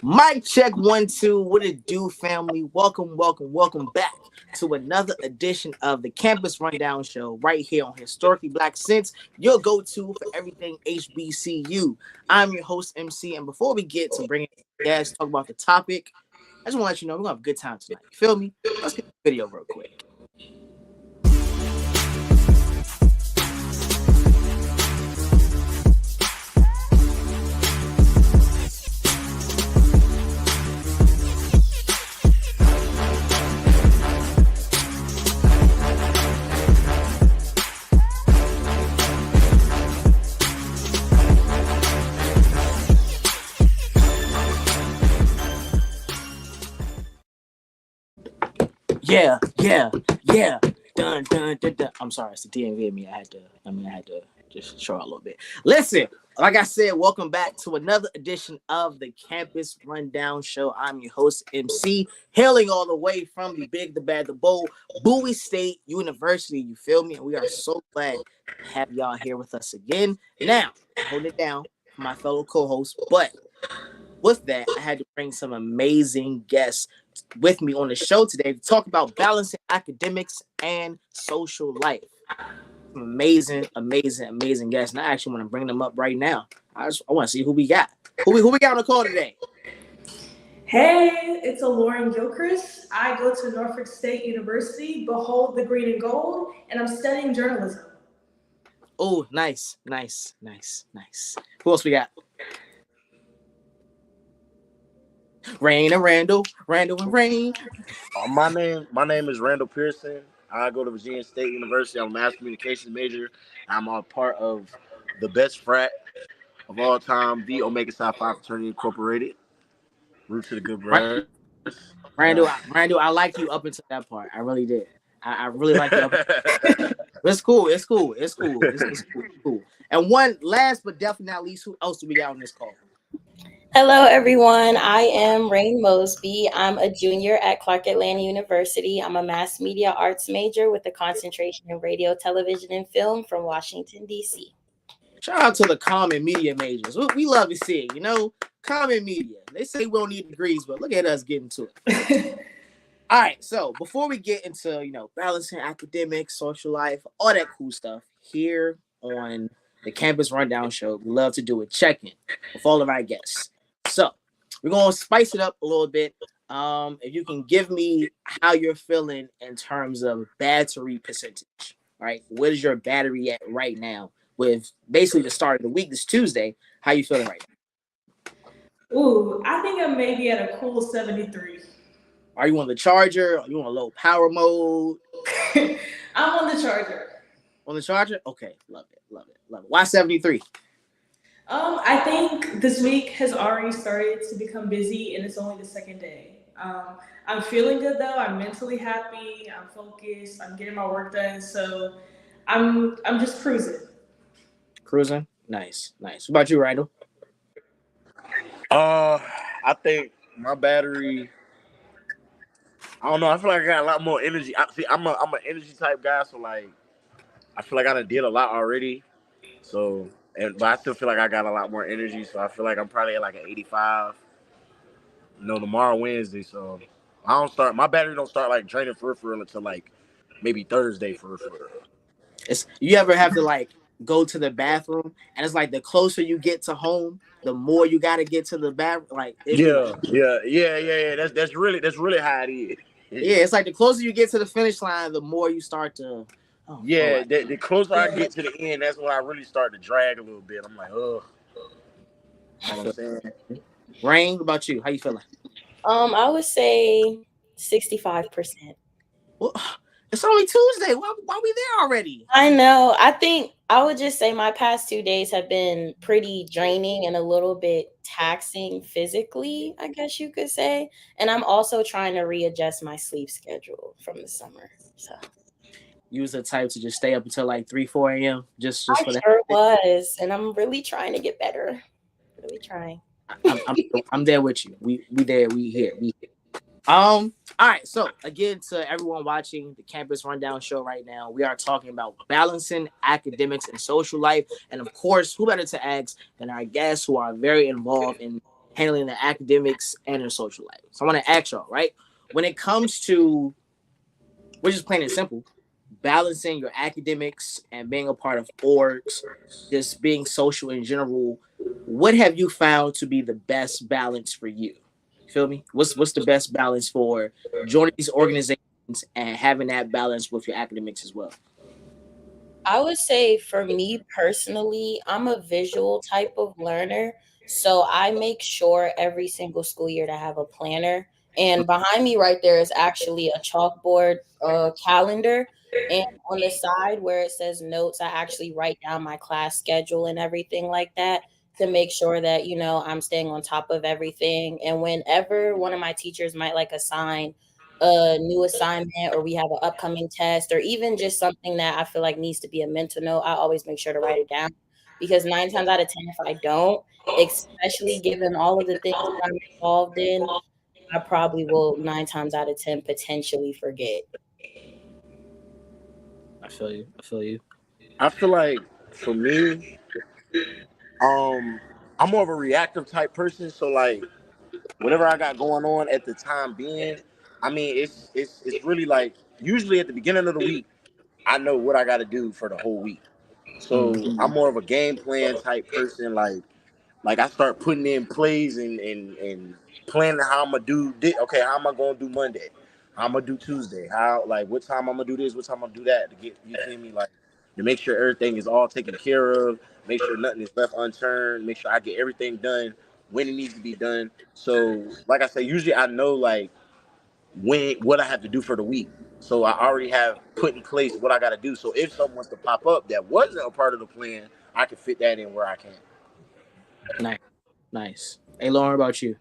Mic check 1 2. What it do, family? Welcome back to another edition of the Campus Rundown Show right here on Historically Black Sense, your go-to for everything HBCU. I'm your host MC, and before we get to bringing guests, talk about the topic, I just want to let you know we're gonna have a good time tonight. You feel me? Let's get the video real quick. Yeah. Dun. I'm sorry, it's the DMV of me. I had to just show out a little bit. Listen, like I said, welcome back to another edition of the Campus Rundown Show. I'm your host, MC, hailing all the way from the big, the bad, the bold, Bowie State University. You feel me? And we are so glad to have y'all here with us again. Now, hold it down for my fellow co-hosts, but with that, I had to bring some amazing guests with me on the show today to talk about balancing academics and social life. Some amazing guests, and I actually want to bring them up right now. I want to see who we got. Who we got on the call today? Hey, it's Lauren Gilchrist. I go to Norfolk State University, behold the green and gold, and I'm studying journalism. Oh, nice. Who else we got? Rain and Randall and Rain. My name is Randall Pearson. I go to Virginia State University. I'm a mass communications major. I'm a part of the best frat of all time, the Omega Psi Phi Fraternity Incorporated. Root to the good brothers. Randall, I like you up until that part. I really did. I really like you. It's cool. And one last but definitely not least, who else do we got on this call? Hello, everyone. I am Rain Mosby. I'm a junior at Clark Atlanta University. I'm a mass media arts major with a concentration in radio, television, and film from Washington, D.C. Shout out to the common media majors. We love to see it, common media. They say we don't need degrees, but look at us getting to it. All right, so before we get into, balancing academics, social life, all that cool stuff, here on the Campus Rundown Show, we love to do a check-in with all of our guests. So we're going to spice it up a little bit. If you can give me how you're feeling in terms of battery percentage, right? What is your battery at right now with basically the start of the week, this Tuesday? How you feeling right now? Ooh, I think I'm maybe at a cool 73. Are you on the charger? Are you on a low power mode? I'm on the charger. On the charger? Okay, love it. Why 73? I think this week has already started to become busy, and it's only the second day. I'm feeling good though. I'm mentally happy. I'm focused. I'm getting my work done. So I'm just cruising. Cruising? Nice. What about you, Randall? I think my battery, I don't know. I feel like I got a lot more energy. I'm an energy type guy, so like I feel like I done did a lot already. So, but I still feel like I got a lot more energy. So I feel like I'm probably at like an 85. Tomorrow Wednesday. So my battery don't start like draining for real until like maybe Thursday for real. You ever have to like go to the bathroom and it's like the closer you get to home, the more you got to get to the bathroom. Like yeah. That's really how it is. Yeah, it's like the closer you get to the finish line, the more you start to. The closer I get to the end, that's when I really start to drag a little bit. I'm like, ugh. You know what I'm saying? Rain, what about you? How you feeling? I would say 65%. Well, it's only Tuesday. Why we there already? I know. I think I would just say my past 2 days have been pretty draining and a little bit taxing physically, I guess you could say. And I'm also trying to readjust my sleep schedule from the summer. So you was the type to just stay up until like 3-4 a.m. Just I for that. Sure was, and I'm really trying to get better. Really trying. I'm there with you. We there. We here. All right. So again, to everyone watching the Campus Rundown Show right now, we are talking about balancing academics and social life, and of course, who better to ask than our guests who are very involved in handling their academics and their social life. So I want to ask y'all, right? When it comes to, we're just plain and simple, balancing your academics and being a part of orgs, just being social in general, what have you found to be the best balance for you? You feel me? What's the best balance for joining these organizations and having that balance with your academics as well? I would say for me personally, I'm a visual type of learner. So I make sure every single school year to have a planner. And behind me right there is actually a chalkboard calendar. And on the side where it says notes, I actually write down my class schedule and everything like that to make sure that, I'm staying on top of everything. And whenever one of my teachers might like assign a new assignment or we have an upcoming test or even just something that I feel like needs to be a mental note, I always make sure to write it down because 9 times out of 10, if I don't, especially given all of the things that I'm involved in, I probably will 9 times out of 10 potentially forget. I feel you. I feel you. I feel like for me, um, I'm more of a reactive type person. So like whatever I got going on at the time being, I mean, it's really like usually at the beginning of the week, I know what I got to do for the whole week. So Mm. I'm more of a game plan type person. Like I start putting in plays and planning how I'm gonna do. Okay, how am I gonna do Monday? How I'm gonna do Tuesday? How like what time I'm gonna do this? What time I'm gonna do that? To get you feel me like to make sure everything is all taken care of. Make sure nothing is left unturned. Make sure I get everything done when it needs to be done. So like I said, usually I know like when what I have to do for the week. So I already have put in place what I got to do. So if something wants to pop up that wasn't a part of the plan, I can fit that in where I can. Nice. Nice. Hey, Lauren, about you?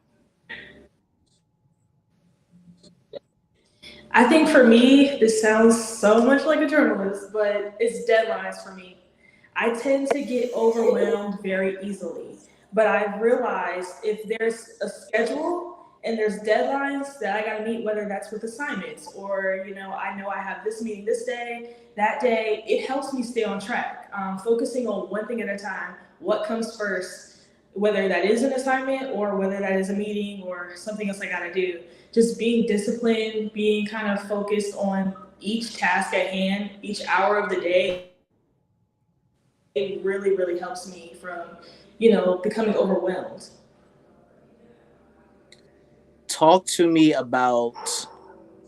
I think for me, this sounds so much like a journalist, but it's deadlines for me. I tend to get overwhelmed very easily, but I've realized if there's a schedule and there's deadlines that I got to meet, whether that's with assignments or, I know I have this meeting this day, that day, it helps me stay on track. Focusing on one thing at a time, what comes first, whether that is an assignment or whether that is a meeting or something else I got to do, just being disciplined, being kind of focused on each task at hand, each hour of the day, it really, really helps me from, becoming overwhelmed. Talk to me about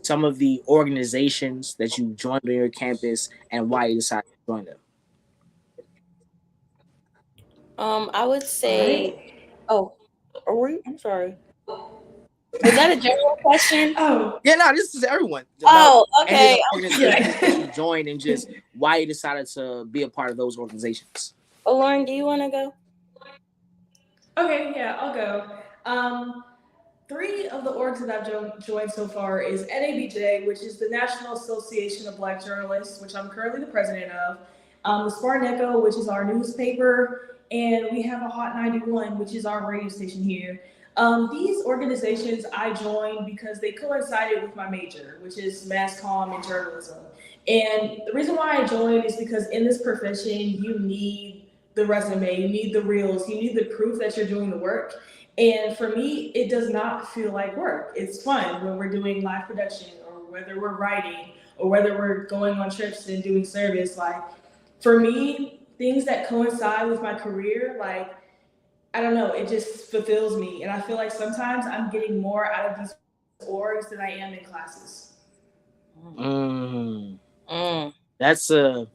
some of the organizations that you joined on your campus and why you decided to join them. I would All say, right. oh, I'm sorry. Was that a general question? Oh, Yeah, no, this is everyone about Oh, any of the okay. organizations that you yeah. joined and just why you decided to be a part of those organizations. Oh, Lauren, do you want to go? Okay, yeah, I'll go. Three of the orgs that I've joined so far is NABJ, which is the National Association of Black Journalists, which I'm currently the president of. The Spartan Echo, which is our newspaper, and we have a Hot 91, which is our radio station here. These organizations I joined because they coincided with my major, which is mass comm and journalism. And the reason why I joined is because in this profession, you need the resume, you need the reels, you need the proof that you're doing the work. And for me, it does not feel like work. It's fun when we're doing live production or whether we're writing or whether we're going on trips and doing service. Like for me, things that coincide with my career, like I don't know, it just fulfills me. And I feel like sometimes I'm getting more out of these orgs than I am in classes. Mm, Mm. that's a,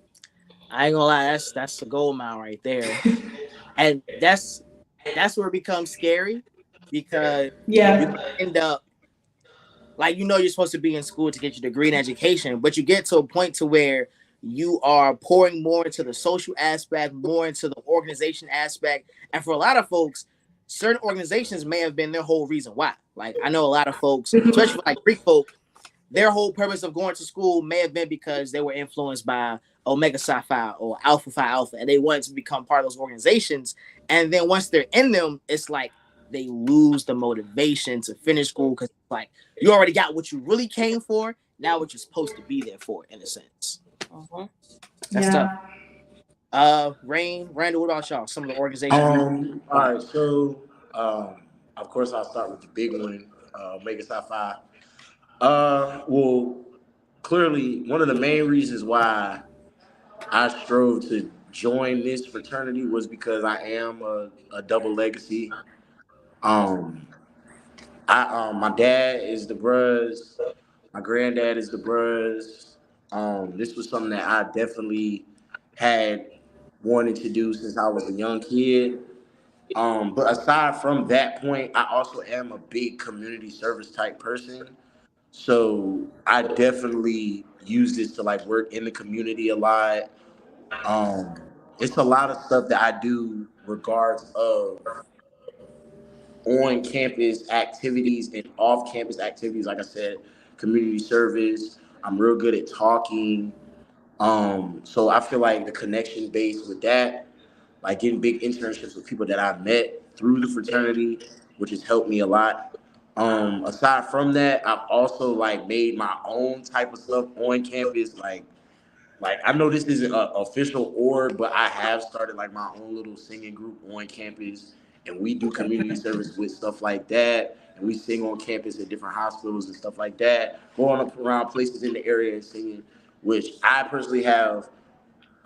I ain't gonna lie, that's a gold mine right there, and that's where it becomes scary because you Yeah. end up like you're supposed to be in school to get your degree in education, but you get to a point to where you are pouring more into the social aspect, more into the organization aspect, and for a lot of folks, certain organizations may have been their whole reason why. Like I know a lot of folks, especially for like Greek folk, their whole purpose of going to school may have been because they were influenced by Omega Psi Phi or Alpha Phi Alpha, and they wanted to become part of those organizations. And then once they're in them, it's like they lose the motivation to finish school because like you already got what you really came for. Now what you're supposed to be there for, in a sense. Uh-huh. That's tough. Yeah. Randall, what about y'all? Some of the organizations you All joined. right, so um, Of course, I'll start with the big one, Omega Psi Phi. Well, clearly, one of the main reasons why I strove to join this fraternity was because I am a double legacy. Um, my dad is the Bruz, my granddad is the Bruz. This was something that I definitely had wanted to do since I was a young kid. But aside from that point, I also am a big community service type person. So I definitely use this to like work in the community a lot. Um, it's a lot of stuff that I do regards of on campus activities and off campus activities. Like I said, community service. I'm real good at talking. So I feel like the connection base with that, like getting big internships with people that I've met through the fraternity, which has helped me a lot. Aside from that, I've also like made my own type of stuff on campus, like I know this isn't an official org, but I have started like my own little singing group on campus, and we do community service with stuff like that. And we sing on campus at different hospitals and stuff like that. Going up around places in the area and singing, which I personally have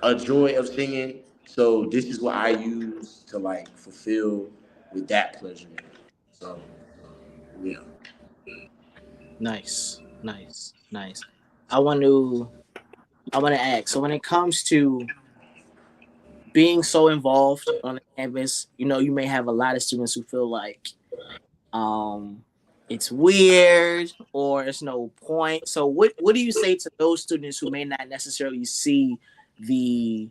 a joy of singing. So this is what I use to like fulfill with that pleasure. So yeah. Nice, nice, nice. I want to I want to ask. So when it comes to being so involved on the campus, you may have a lot of students who feel like um it's weird or it's no point. So what do you say to those students who may not necessarily see the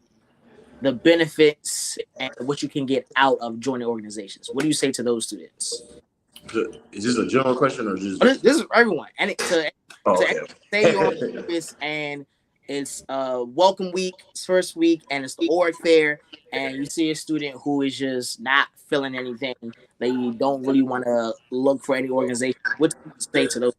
the benefits and what you can get out of joining organizations? What do you say to those students? Is this a general question or just? Oh, this is for everyone, and Oh, to say you're on okay. campus and it's welcome week, it's first week, and it's the org fair, and you see a student who is just not feeling anything. They don't really want to look for any organization. What do you say to those?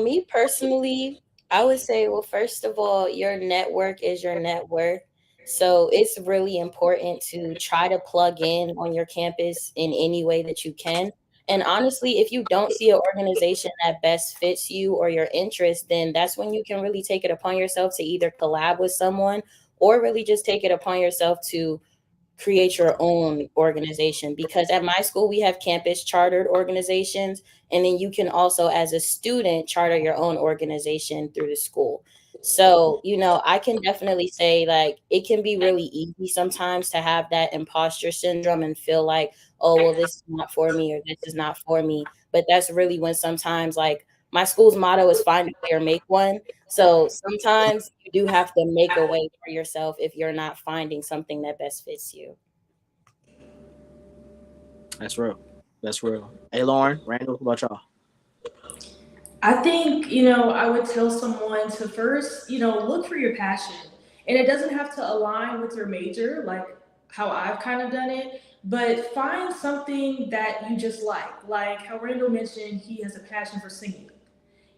Me personally, I would say, well, first of all, your network is your net worth. So it's really important to try to plug in on your campus in any way that you can. And honestly, if you don't see an organization that best fits you or your interest, then that's when you can really take it upon yourself to either collab with someone or really just take it upon yourself to create your own organization, because at my school we have campus chartered organizations, and then you can also as a student charter your own organization through the school. So I can definitely say, like, it can be really easy sometimes to have that imposter syndrome and feel like, oh well, this is not for me or this is not for me. But that's really when sometimes, like, my school's motto is find a way or make one. So sometimes you do have to make a way for yourself if you're not finding something that best fits you. That's real. That's real. Hey, Lauren, Randall, what about y'all? I think, I would tell someone to first, look for your passion. And it doesn't have to align with your major, like how I've kind of done it, but find something that you just like. Like how Randall mentioned, he has a passion for singing.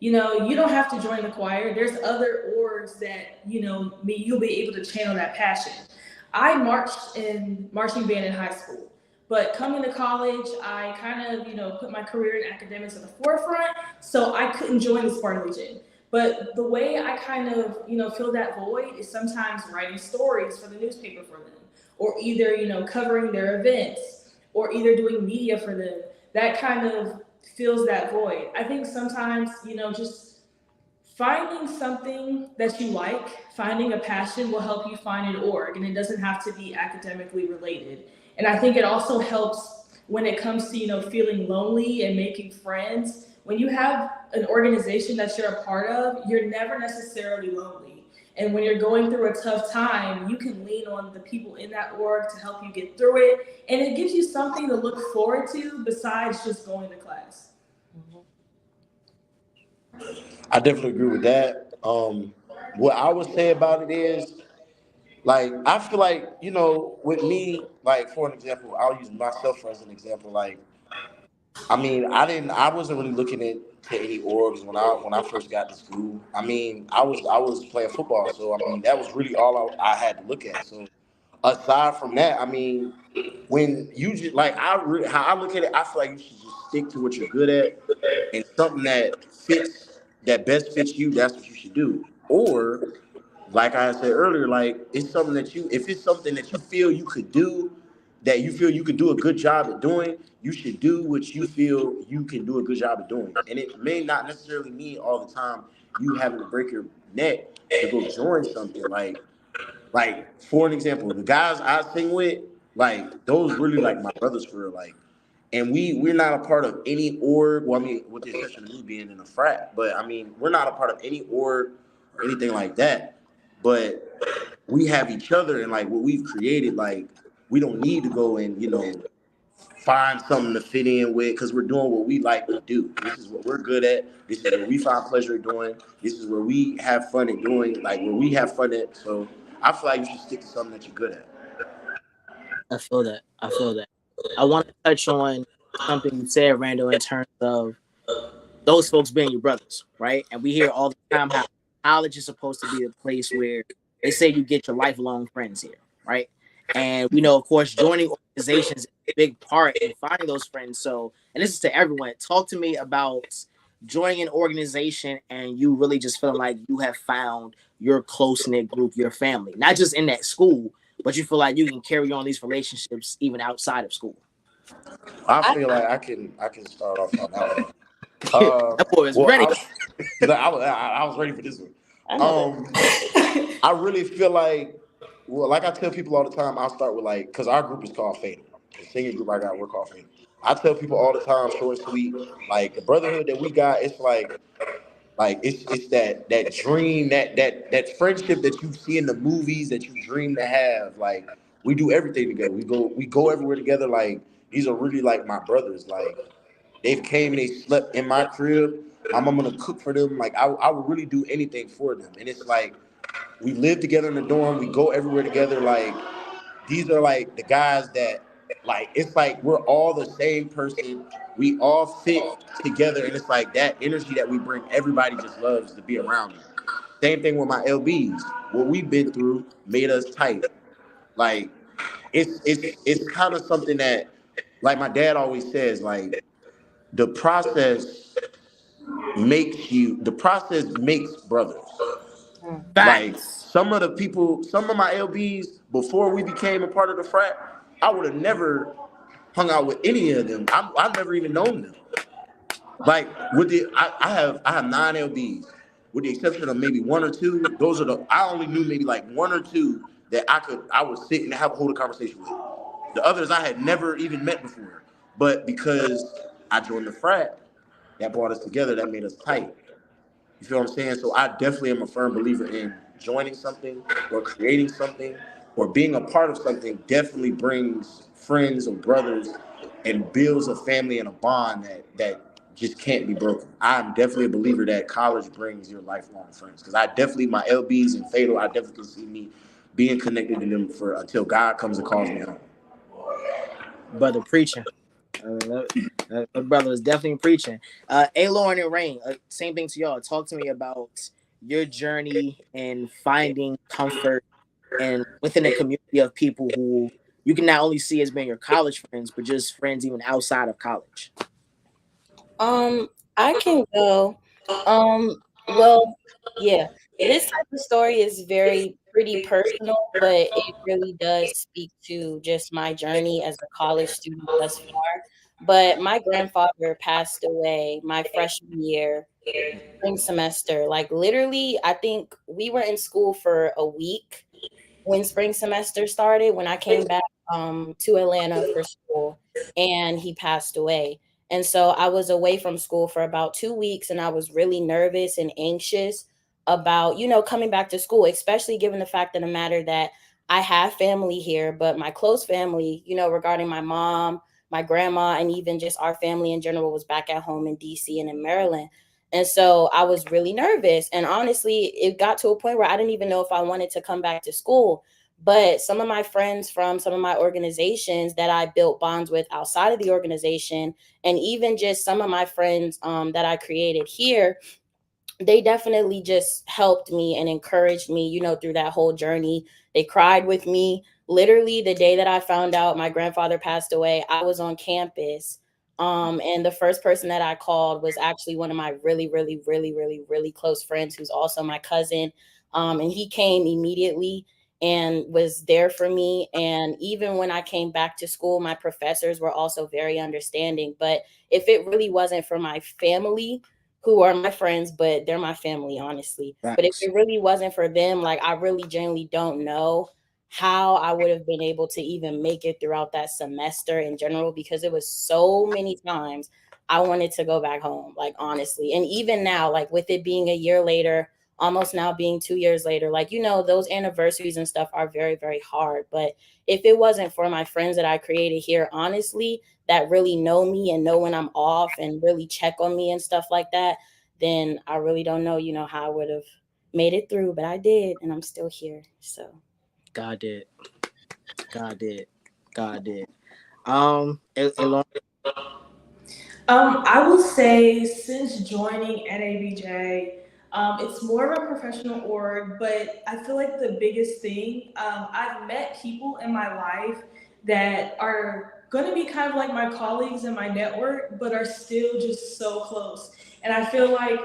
You don't have to join the choir. There's other orgs that, you'll be able to channel that passion. I marched in marching band in high school, but coming to college, I kind of, put my career in academics at the forefront, so I couldn't join the Spartan Legion. But the way I kind of, fill that void is sometimes writing stories for the newspaper for them, or either, covering their events, or either doing media for them. That kind of fills that void. I think sometimes, just finding something that you like, finding a passion will help you find an org, and it doesn't have to be academically related. And I think it also helps when it comes to, feeling lonely and making friends. When you have an organization that you're a part of, you're never necessarily lonely. And when you're going through a tough time, you can lean on the people in that org to help you get through it. And it gives you something to look forward to besides just going to class. I definitely agree with that. What I would say about it is, like, I feel like, with me, like, for an example, I'll use myself as an example. Like, I mean, I wasn't really looking into any orgs when I first got to school. I mean, I was playing football, so I mean, that was really all I had to look at. So aside from that, I mean, when you just like how I look at it, I feel like you should just stick to what you're good at, and something that best fits you. That's what you should do. Or like I said earlier, like it's something that if it's something that you feel you could do, that you feel you could do a good job at doing, you should do what you feel you can do a good job at doing. And it may not necessarily mean all the time you having to break your neck to go join something. Like for an example, the guys I sing with, like those really like my brothers for real. Like, and we're not a part of any org. Well, I mean, with the exception of me being in a frat, but I mean, we're not a part of any org or anything like that. But we have each other, and like what we've created, like we don't need to go and find something to fit in with, because we're doing what we like to do. This is what we're good at. This is what we find pleasure in doing. This is where we have fun at doing, like where we have fun at. So I feel like you should stick to something that you're good at. I feel that. I feel that. I want to touch on something you said, Randall, in terms of those folks being your brothers, right? And we hear all the time how college is supposed to be a place where they say you get your lifelong friends here, right? And we know, of course, joining organizations is a big part in finding those friends. So, and this is to everyone, talk to me about joining an organization and you really just feeling like you have found your close knit group, your family, not just in that school, but you feel like you can carry on these relationships even outside of school. I I, feel like I can start off on that one. That boy is Well, ready. I was ready for this one. I know that. Um, I really feel like, well, like I tell people all the time, I'll start with like, because our group is called Fatal. The singing group I got, we're called Fatal. I tell people all the time, short and sweet, like the brotherhood that we got, it's like it's that dream, that friendship that you see in the movies that you dream to have. Like we do everything together. We go everywhere together. Like these are really like my brothers. Like they've came and they slept in my crib. My mom gonna cook for them. Like I would really do anything for them. And it's like we live together in the dorm. We go everywhere together. Like these are like the guys that like it's like we're all the same person. We all fit together, and it's like that energy that we bring. Everybody just loves to be around me. Same thing with my LBs. What we've been through made us tight. Like it's kind of something that, like my dad always says, like the process the process makes brothers. Mm. Like Facts. some of my LBs before we became a part of the frat, I would have never hung out with any of them. I've never even known them. Like I have 9 LBs, with the exception of maybe one or two. Those are I only knew maybe like one or two that I would sit and hold a conversation with. The others I had never even met before, but because I joined the frat, that brought us together. That made us tight. You feel what I'm saying? So I definitely am a firm believer in joining something or creating something or being a part of something. Definitely brings friends or brothers and builds a family and a bond that just can't be broken. I'm definitely a believer that college brings your lifelong friends, because I definitely, my LBs and Fatal, I definitely can see me being connected to them for until God comes and calls me home. Brother preaching. My brother was definitely preaching. A Lauren and Rain, same thing to y'all. Talk to me about your journey in finding comfort and within a community of people who you can not only see as being your college friends, but just friends even outside of college. Um, I can go. Well, yeah, this type of story is very pretty personal, but it really does speak to just my journey as a college student thus far. But my grandfather passed away my freshman year, spring semester. Like literally, I think we were in school for a week when spring semester started, when I came back to Atlanta for school, and he passed away. And so I was away from school for about 2 weeks, and I was really nervous and anxious about, coming back to school, especially given the fact of the matter that I have family here, but my close family, regarding my mom, my grandma, and even just our family in general was back at home in DC and in Maryland. And so I was really nervous. And honestly, it got to a point where I didn't even know if I wanted to come back to school. But some of my friends from some of my organizations that I built bonds with outside of the organization, and even just some of my friends that I created here, they definitely just helped me and encouraged me, through that whole journey. They cried with me literally the day that I found out my grandfather passed away, I was on campus. And the first person that I called was actually one of my really, really, really, really, really close friends, who's also my cousin. And he came immediately and was there for me. And even when I came back to school, my professors were also very understanding. But if it really wasn't for my family, who are my friends, but they're my family, honestly. But if Facts. it really wasn't for them, like, I really genuinely don't know how I would have been able to even make it throughout that semester in general, because it was so many times I wanted to go back home, like, honestly. And even now, like, with it being a year later, almost now being 2 years later, like, those anniversaries and stuff are very, very hard. But if it wasn't for my friends that I created here, honestly, that really know me and know when I'm off and really check on me and stuff like that, then I really don't know, how I would have made it through. But I did, and I'm still here. So God did. God did. God did. Elon. I will say since joining NABJ, it's more of a professional org, but I feel like the biggest thing, I've met people in my life that are going to be kind of like my colleagues in my network, but are still just so close. And I feel like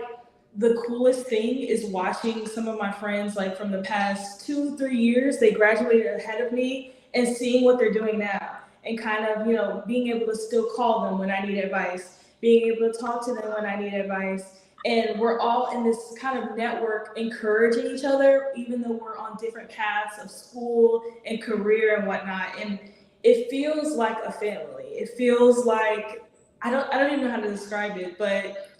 the coolest thing is watching some of my friends, like from the past 2, 3 years, they graduated ahead of me, and seeing what they're doing now, and kind of, being able to still call them when I need advice, being able to talk to them when I need advice. And we're all in this kind of network encouraging each other, even though we're on different paths of school and career and whatnot. And it feels like a family. It feels like, I don't even know how to describe it, but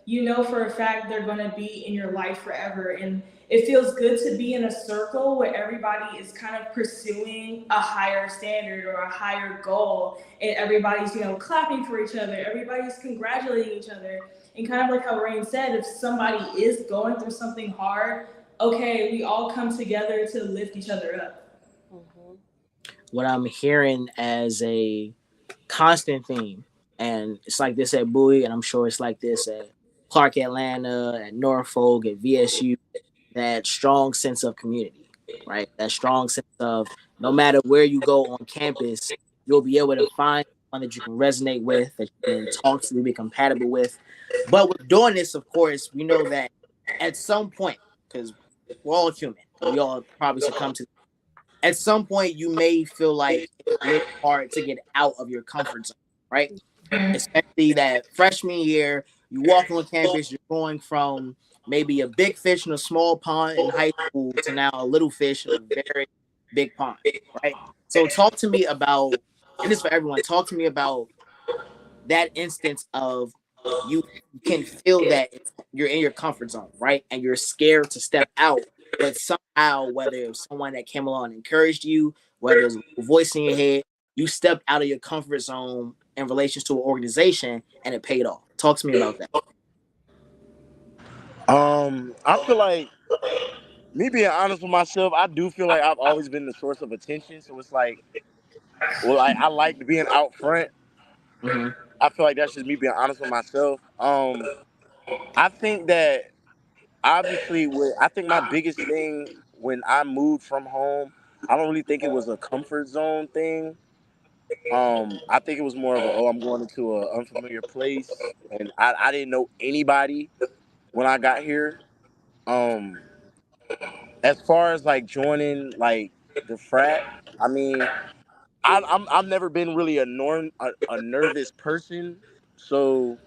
for a fact they're going to be in your life forever. And it feels good to be in a circle where everybody is kind of pursuing a higher standard or a higher goal, and everybody's clapping for each other, everybody's congratulating each other. And kind of like how Rain said, if somebody is going through something hard, okay, we all come together to lift each other up. mhm. What I'm hearing as a constant theme, and it's like this at Bowie, and I'm sure it's like this at Clark Atlanta, at Norfolk, at VSU, that strong sense of community, right? That strong sense of no matter where you go on campus, you'll be able to find someone that you can resonate with, that you can talk to, be compatible with. But with doing this, of course, we know that at some point, because we're all human, and we all probably succumb to, at some point you may feel like it's a little hard to get out of your comfort zone, right? Especially that freshman year, you walk on campus, you're going from maybe a big fish in a small pond in high school to now a little fish in a very big pond, right? So talk to me about, and this is for everyone, talk to me about that instance of you can feel that you're in your comfort zone, right? And you're scared to step out, but somehow, whether it was someone that came along and encouraged you, whether it was a voice in your head, you stepped out of your comfort zone in relation to an organization and it paid off. Talk to me about that. I feel like me being honest with myself, I do feel like I've always been the source of attention. So it's like, well, I like being out front. Mm-hmm. I feel like that's just me being honest with myself. I think that obviously, I think my biggest thing when I moved from home, I don't really think it was a comfort zone thing. I think it was more of a, I'm going into an unfamiliar place, and I didn't know anybody when I got here. Um, as far as like joining like the frat, I mean, I've never been really a nervous person, so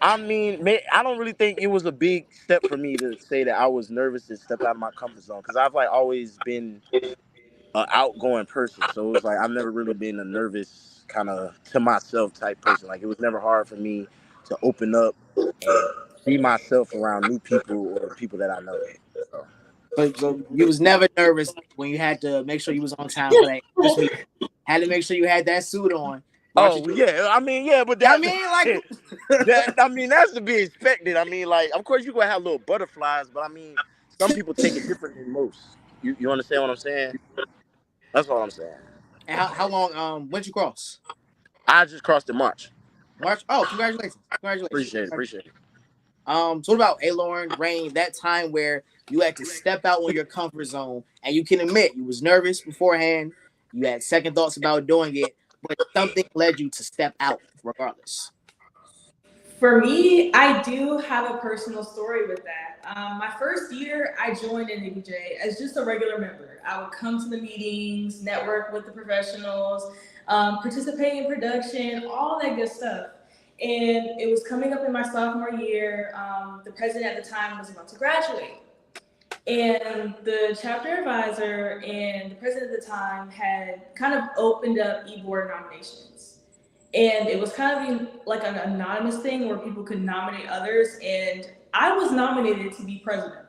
I mean, I don't really think it was a big step for me to say that I was nervous to step out of my comfort zone because I've like always been an outgoing person, so it was like I've never really been a nervous kind of to myself type person. Like it was never hard for me to open up and be myself around new people or people that I know. So. So you was never nervous when you had to make sure you was on time for that English meeting. Had to make sure you had that suit on. Brought Oh your, yeah, I mean yeah, but I that mean, like, that I mean that's to be expected. I mean like of course you gonna have little butterflies, but I mean some people take it different than most. You understand what I'm saying? That's all I'm saying. and how long? When'd you cross? I just crossed in March. March. Oh, congratulations! Congratulations! Appreciate it. Appreciate it. So what about Lauren, Rain, that time where you had to step out on your comfort zone and you can admit you was nervous beforehand, you had second thoughts about doing it, but something led you to step out regardless. For me, I do have a personal story with that. My first year, I joined in NBJ as just a regular member. I would come to the meetings, network with the professionals, participate in production, all that good stuff. And it was coming up in my sophomore year. The president at the time was about to graduate. And the chapter advisor and the president at the time had kind of opened up e-board nominations. And it was kind of like an anonymous thing where people could nominate others. And I was nominated to be president.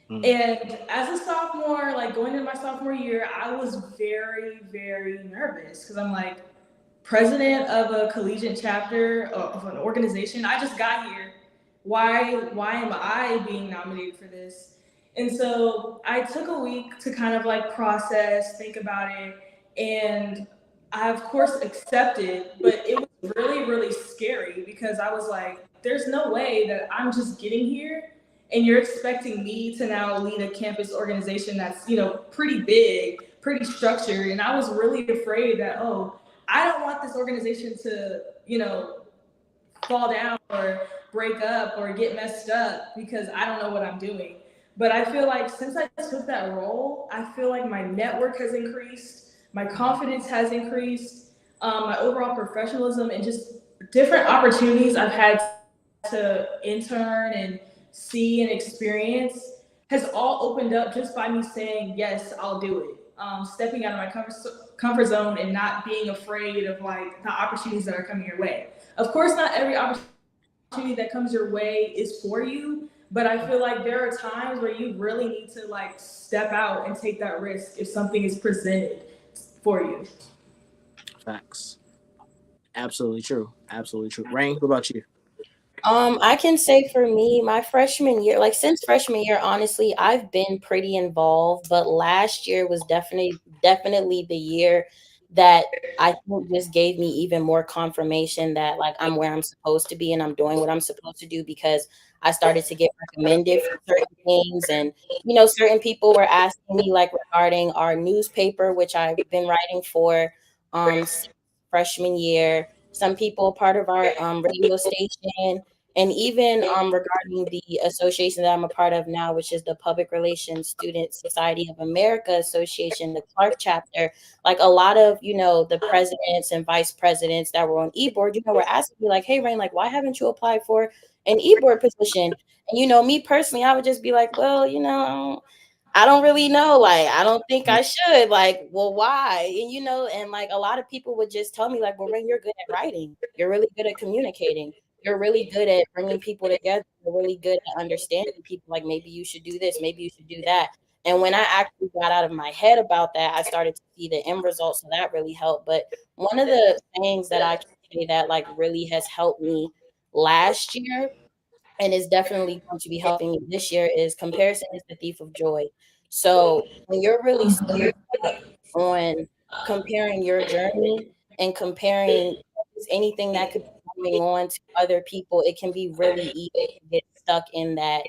And as a sophomore, like going into my sophomore year, I was very, very nervous because I'm like, president of a collegiate chapter of an organization. I just got here. Why am I being nominated for this? And so I took a week to kind of like process, think about it, and I of course accepted, but it was really, really scary because I was like, there's no way that I'm just getting here and you're expecting me to now lead a campus organization that's, pretty big, pretty structured. And I was really afraid that, I don't want this organization to, fall down or break up or get messed up because I don't know what I'm doing. But I feel like since I took that role, I feel like my network has increased, my confidence has increased, my overall professionalism, and just different opportunities I've had to intern and see and experience has all opened up just by me saying, yes, I'll do it. Stepping out of my comfort zone and not being afraid of like the opportunities that are coming your way. Of course, not every opportunity that comes your way is for you, but I feel like there are times where you really need to like step out and take that risk if something is presented for you. Facts. Absolutely true. Absolutely true. Rain, what about you? I can say for me, my freshman year, like since freshman year, honestly, I've been pretty involved, but last year was definitely the year that I think just gave me even more confirmation that like I'm where I'm supposed to be and I'm doing what I'm supposed to do because I started to get recommended for certain things and certain people were asking me like regarding our newspaper, which I've been writing for since freshman year. Some people part of our radio station and even regarding the association that I'm a part of now, which is the Public Relations Student Society of America Association, the Clark chapter, like a lot of, the presidents and vice presidents that were on e-board, were asking me like, hey, Rain, like, why haven't you applied for an e-board position? And, me personally, I would just be like, well, I don't really know. Like, I don't think I should. Like, well, why? And, and like a lot of people would just tell me, like, well, Rain, you're good at writing. You're really good at communicating. You're really good at bringing people together. You're really good at understanding people. Like, maybe you should do this. Maybe you should do that. And when I actually got out of my head about that, I started to see the end results. So that really helped. But one of the things that I can say that, like, really has helped me last year and is definitely going to be helping me this year is comparison is the thief of joy. So when you're really stuck on comparing your journey and comparing anything that could be going on to other people, it can be really easy to get stuck in that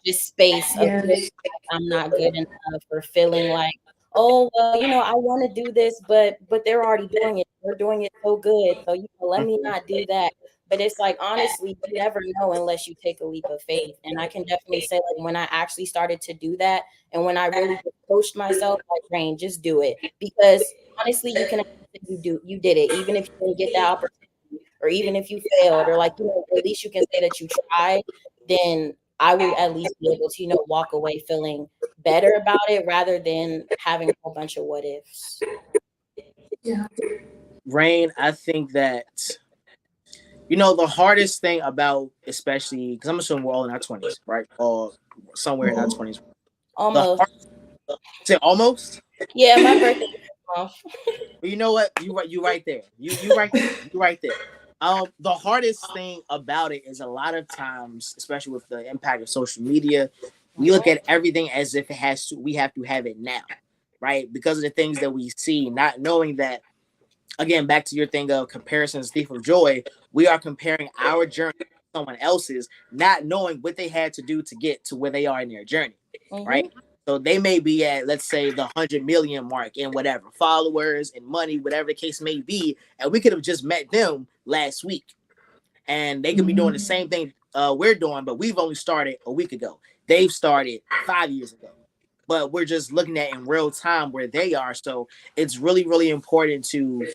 just space of feeling Yes. like I'm not good enough or feeling like, oh well, I want to do this, but they're already doing it. They're doing it so good. So let me not do that. But it's like honestly, you never know unless you take a leap of faith. And I can definitely say like when I actually started to do that and when I really coached myself, like Rain, just do it. Because honestly, you can you did it, even if you didn't get that opportunity, or even if you failed, or like at least you can say that you tried, then I would at least be able to, walk away feeling better about it rather than having a whole bunch of what ifs. Yeah. Rain, I think that the hardest thing about, especially because I'm assuming we're all in our 20s, right? Or somewhere in our 20s. Almost. Say almost. Yeah, my birthday is off. But you know what? You right there. You right there. You right there. The hardest thing about it is a lot of times, especially with the impact of social media, we look at everything as if we have to have it now, right? Because of the things that we see, not knowing that, again, back to your thing of comparisons, thief of joy, we are comparing our journey someone else's, not knowing what they had to do to get to where they are in their journey, right? Mm-hmm. So they may be at, let's say, the 100 million mark in whatever followers and money, whatever the case may be, and we could have just met them last week, and they could be doing the same thing we're doing, but we've only started a week ago. They've started 5 years ago, but we're just looking at in real time where they are. So it's really, really important to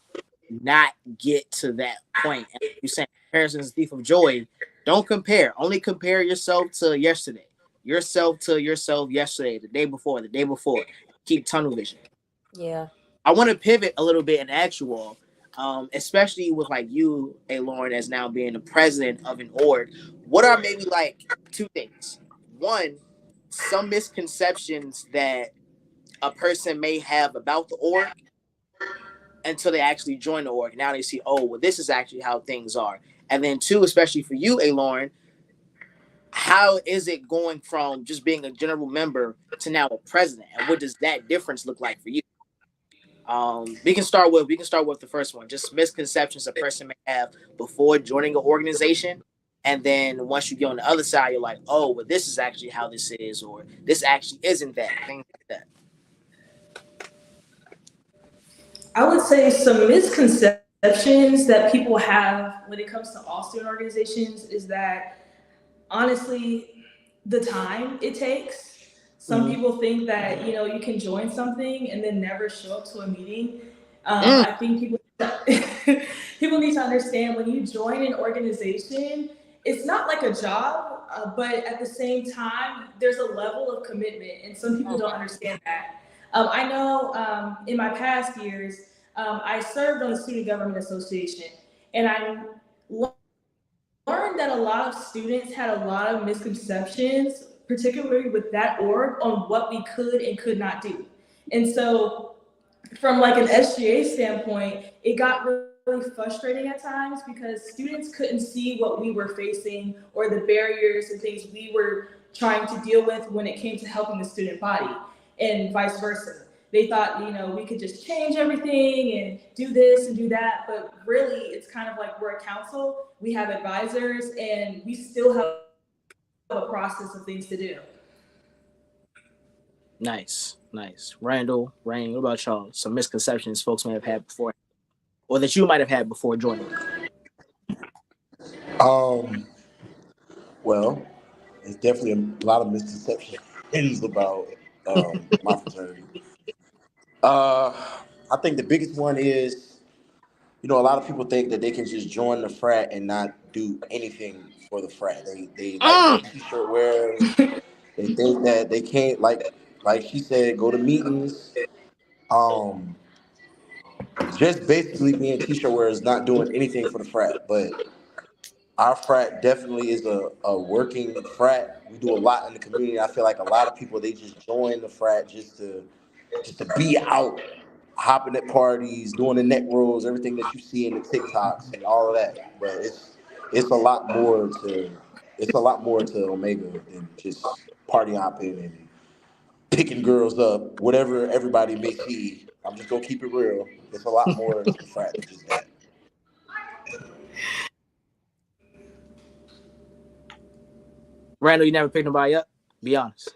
not get to that point. And like you saying comparison is a thief of joy. Don't compare. Only compare yourself to yesterday. Yourself to yourself yesterday, the day before, the day before. Keep tunnel vision. Yeah. I want to pivot a little bit and ask you all, especially with like you, A. Lauren, as now being the president of an org, what are maybe like two things? One, some misconceptions that a person may have about the org until they actually join the org. Now they see, oh, well, this is actually how things are. And then two, especially for you, A. Lauren, how is it going from just being a general member to now a president? And what does that difference look like for you? We can start with the first one. Just misconceptions a person may have before joining an organization, and then once you get on the other side, you're like, oh, well, this is actually how this is, or this actually isn't that. Things like that. I would say some misconceptions that people have when it comes to all student organizations is that honestly, the time it takes. Some Mm-hmm. people think that you can join something and then never show up to a meeting. Mm. I think people need to understand when you join an organization, it's not like a job, but at the same time, there's a level of commitment, and some people don't understand that. I know in my past years, I served on the Student Government Association, and I learned that a lot of students had a lot of misconceptions, particularly with that org, on what we could and could not do. And so, from like an SGA standpoint, it got really frustrating at times because students couldn't see what we were facing or the barriers and things we were trying to deal with when it came to helping the student body, and vice versa. They thought, we could just change everything and do this and do that. But really, it's kind of like we're a council, we have advisors, and we still have a process of things to do. Nice, nice. Randall, Rain, what about y'all? Some misconceptions folks may have had before, or that you might have had before joining. Um, well, there's definitely a lot of misconceptions about my fraternity. Uh, I think the biggest one is, a lot of people think that they can just join the frat and not do anything for the frat. They like their Mm. t-shirt wearers. They think that they can't like she said, go to meetings. Um, just basically being t-shirt wearers, not doing anything for the frat. But our frat definitely is a working frat. We do a lot in the community. I feel like a lot of people they just join the frat just to be out, hopping at parties, doing the neck rolls, everything that you see in the TikToks and all of that. But it's a lot more to Omega than just party hopping and picking girls up, whatever everybody may see. I'm just gonna keep it real. It's a lot more to the frat than just that. Randall, you never picked nobody up? Be honest.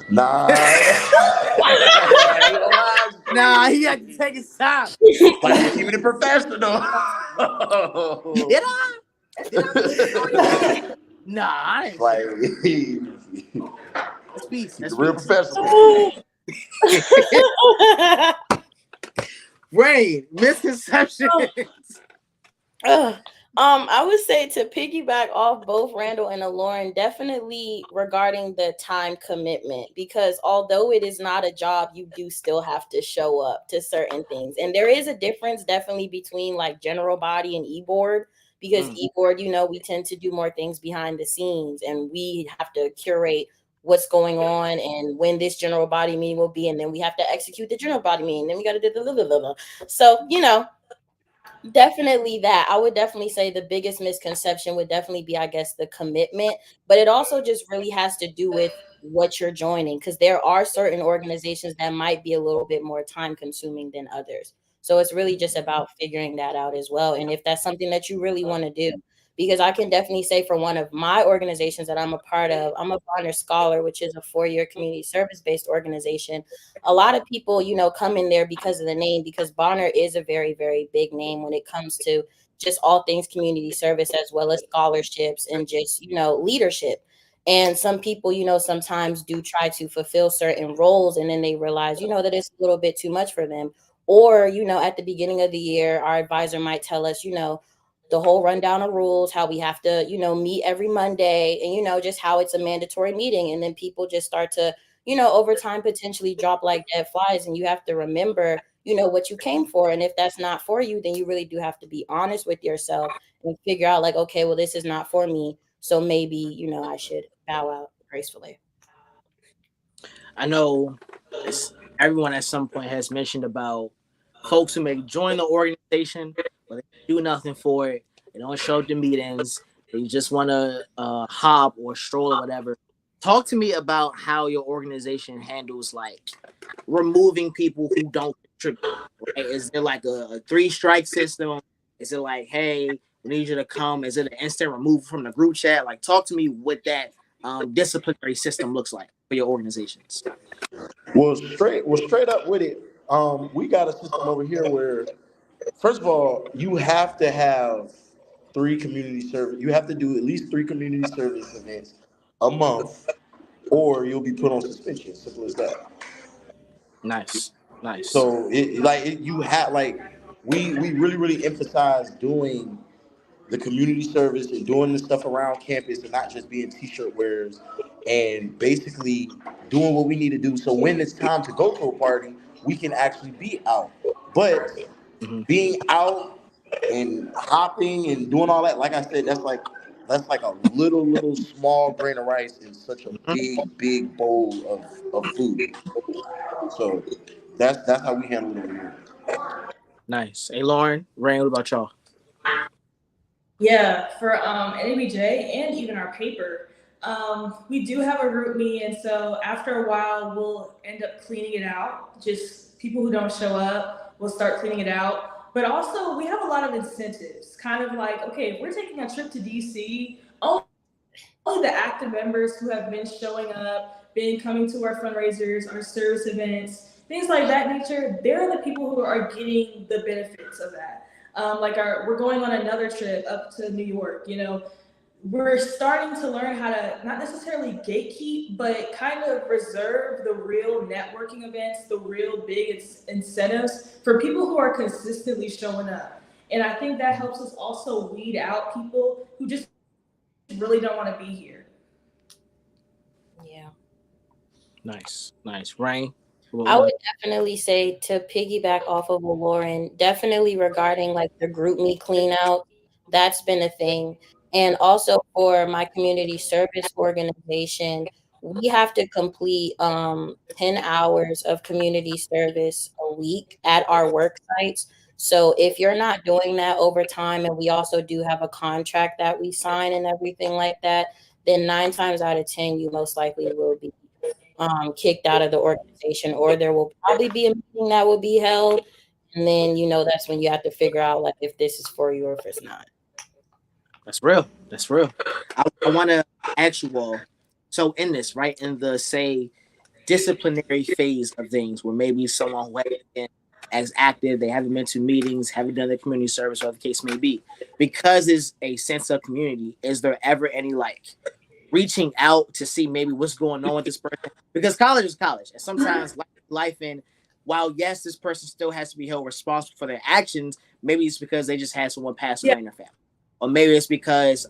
Nah, I ain't gonna lie. Nah, he had to take his time. Like you're keeping it professional. Did I? Did I? Nah, I didn't. Like That's peace. keep it That's real peace. professional. Rain, misconceptions. Ugh. I would say to piggyback off both Randall and Lauren, definitely regarding the time commitment, because although it is not a job, you do still have to show up to certain things. And there is a difference definitely between like general body and e-board, because e-board, we tend to do more things behind the scenes and we have to curate what's going on and when this general body meeting will be. And then we have to execute the general body meeting. Then we got to do the. So, definitely that. I would definitely say the biggest misconception would definitely be, I guess, the commitment, but it also just really has to do with what you're joining, because there are certain organizations that might be a little bit more time consuming than others. So it's really just about figuring that out as well. And if that's something that you really want to do, Because I can definitely say for one of my organizations that I'm a part of, I'm a Bonner Scholar, which is a 4-year community service based organization. A lot of people, come in there because of the name, because Bonner is a very, very big name when it comes to just all things community service, as well as scholarships and just, leadership. And some people, sometimes do try to fulfill certain roles, and then they realize, that it's a little bit too much for them. Or, at the beginning of the year, our advisor might tell us, the whole rundown of rules, how we have to, meet every Monday, and, just how it's a mandatory meeting. And then people just start to, over time potentially drop like dead flies. And you have to remember, what you came for. And if that's not for you, then you really do have to be honest with yourself and figure out like, okay, well, this is not for me. So maybe, I should bow out gracefully. I know it's, everyone at some point has mentioned about folks who may join the organization, but they do nothing for it. They don't show up to meetings. They just want to hop or stroll or whatever. Talk to me about how your organization handles like removing people who don't contribute. Right? Is there like a 3-strike system? Is it like, hey, we need you to come? Is it an instant removal from the group chat? Like, talk to me what that disciplinary system looks like for your organizations. Straight up with it. We got a system over here where, first of all, you have to have three community service. You have to do at least 3 community service events a month, or you'll be put on suspension. Simple as that. Nice, nice. So you have like we really emphasize doing the community service and doing the stuff around campus and not just being t-shirt wearers and basically doing what we need to do. So when it's time to go to a party, we can actually be out. But Mm-hmm. being out and hopping and doing all that, like I said, that's like a little small grain of rice in such a Mm-hmm. big bowl of food. So that's how we handle it over here. Nice. Hey, Lauren, Rain, what about y'all? Yeah, for NABJ and even our paper, we do have a group meeting, and so after a while, we'll end up cleaning it out. Just people who don't show up, we'll start cleaning it out. But also, we have a lot of incentives, kind of like, okay, if we're taking a trip to DC, only the active members who have been showing up, been coming to our fundraisers, our service events, things like that nature, they're the people who are getting the benefits of that. We're going on another trip up to New York. We're starting to learn how to not necessarily gatekeep, but kind of reserve the real networking events, the real big incentives for people who are consistently showing up. And I think that helps us also weed out people who just really don't want to be here. Yeah. Nice, nice. Rain, what I would about definitely say, to piggyback off of what Lauren, definitely regarding like the group me clean out, that's been a thing. And also for my community service organization, we have to complete 10 hours of community service a week at our work sites. So if you're not doing that over time, and we also do have a contract that we sign and everything like that, then 9 times out of 10, you most likely will be kicked out of the organization, or there will probably be a meeting that will be held. And then, that's when you have to figure out like if this is for you or if it's not. that's real. That's real. I want to ask you all. So in this, right, in the say disciplinary phase of things, where maybe someone who hasn't been as active, they haven't been to meetings, haven't done their community service, whatever the case may be, because it's a sense of community. Is there ever any like reaching out to see maybe what's going on with this person? Because college is college, and sometimes life and while yes, this person still has to be held responsible for their actions. Maybe it's because they just had someone pass Yeah. away in their family, or maybe it's because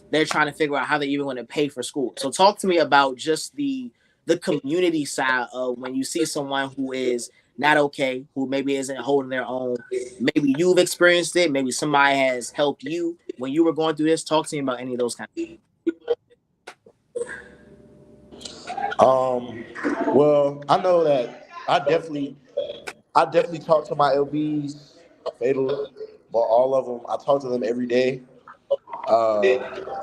they're trying to figure out how they even want to pay for school. So talk to me about just the community side of when you see someone who is not okay, who maybe isn't holding their own. Maybe you've experienced it. Maybe somebody has helped you when you were going through this. Talk to me about any of those kind of things. Um, well, I know that I definitely talk to my LBs, Fatal, but all of them. I talk to them every day. Uh,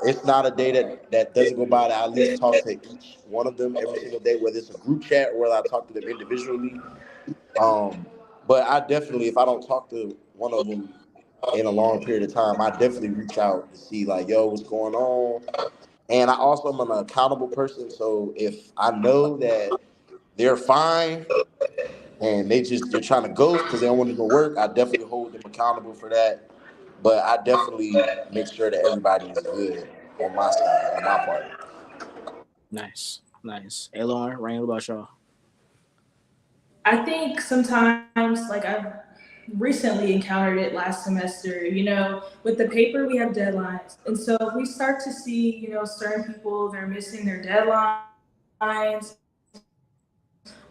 it's not a day that doesn't go by that I at least talk to each one of them every single day, whether it's a group chat or whether I talk to them individually. Um, but I definitely, if I don't talk to one of them in a long period of time, I definitely reach out to see like, yo, what's going on. And I also am an accountable person. So if I know that they're fine and they're trying to ghost because they don't want to go work, I definitely hold them accountable for that. But I definitely make sure that everybody is good on my side, on my part. Nice, nice. Hey, Lauren, Rain, what about y'all? I think sometimes, like I've recently encountered it last semester, with the paper we have deadlines. And so if we start to see, certain people, they're missing their deadlines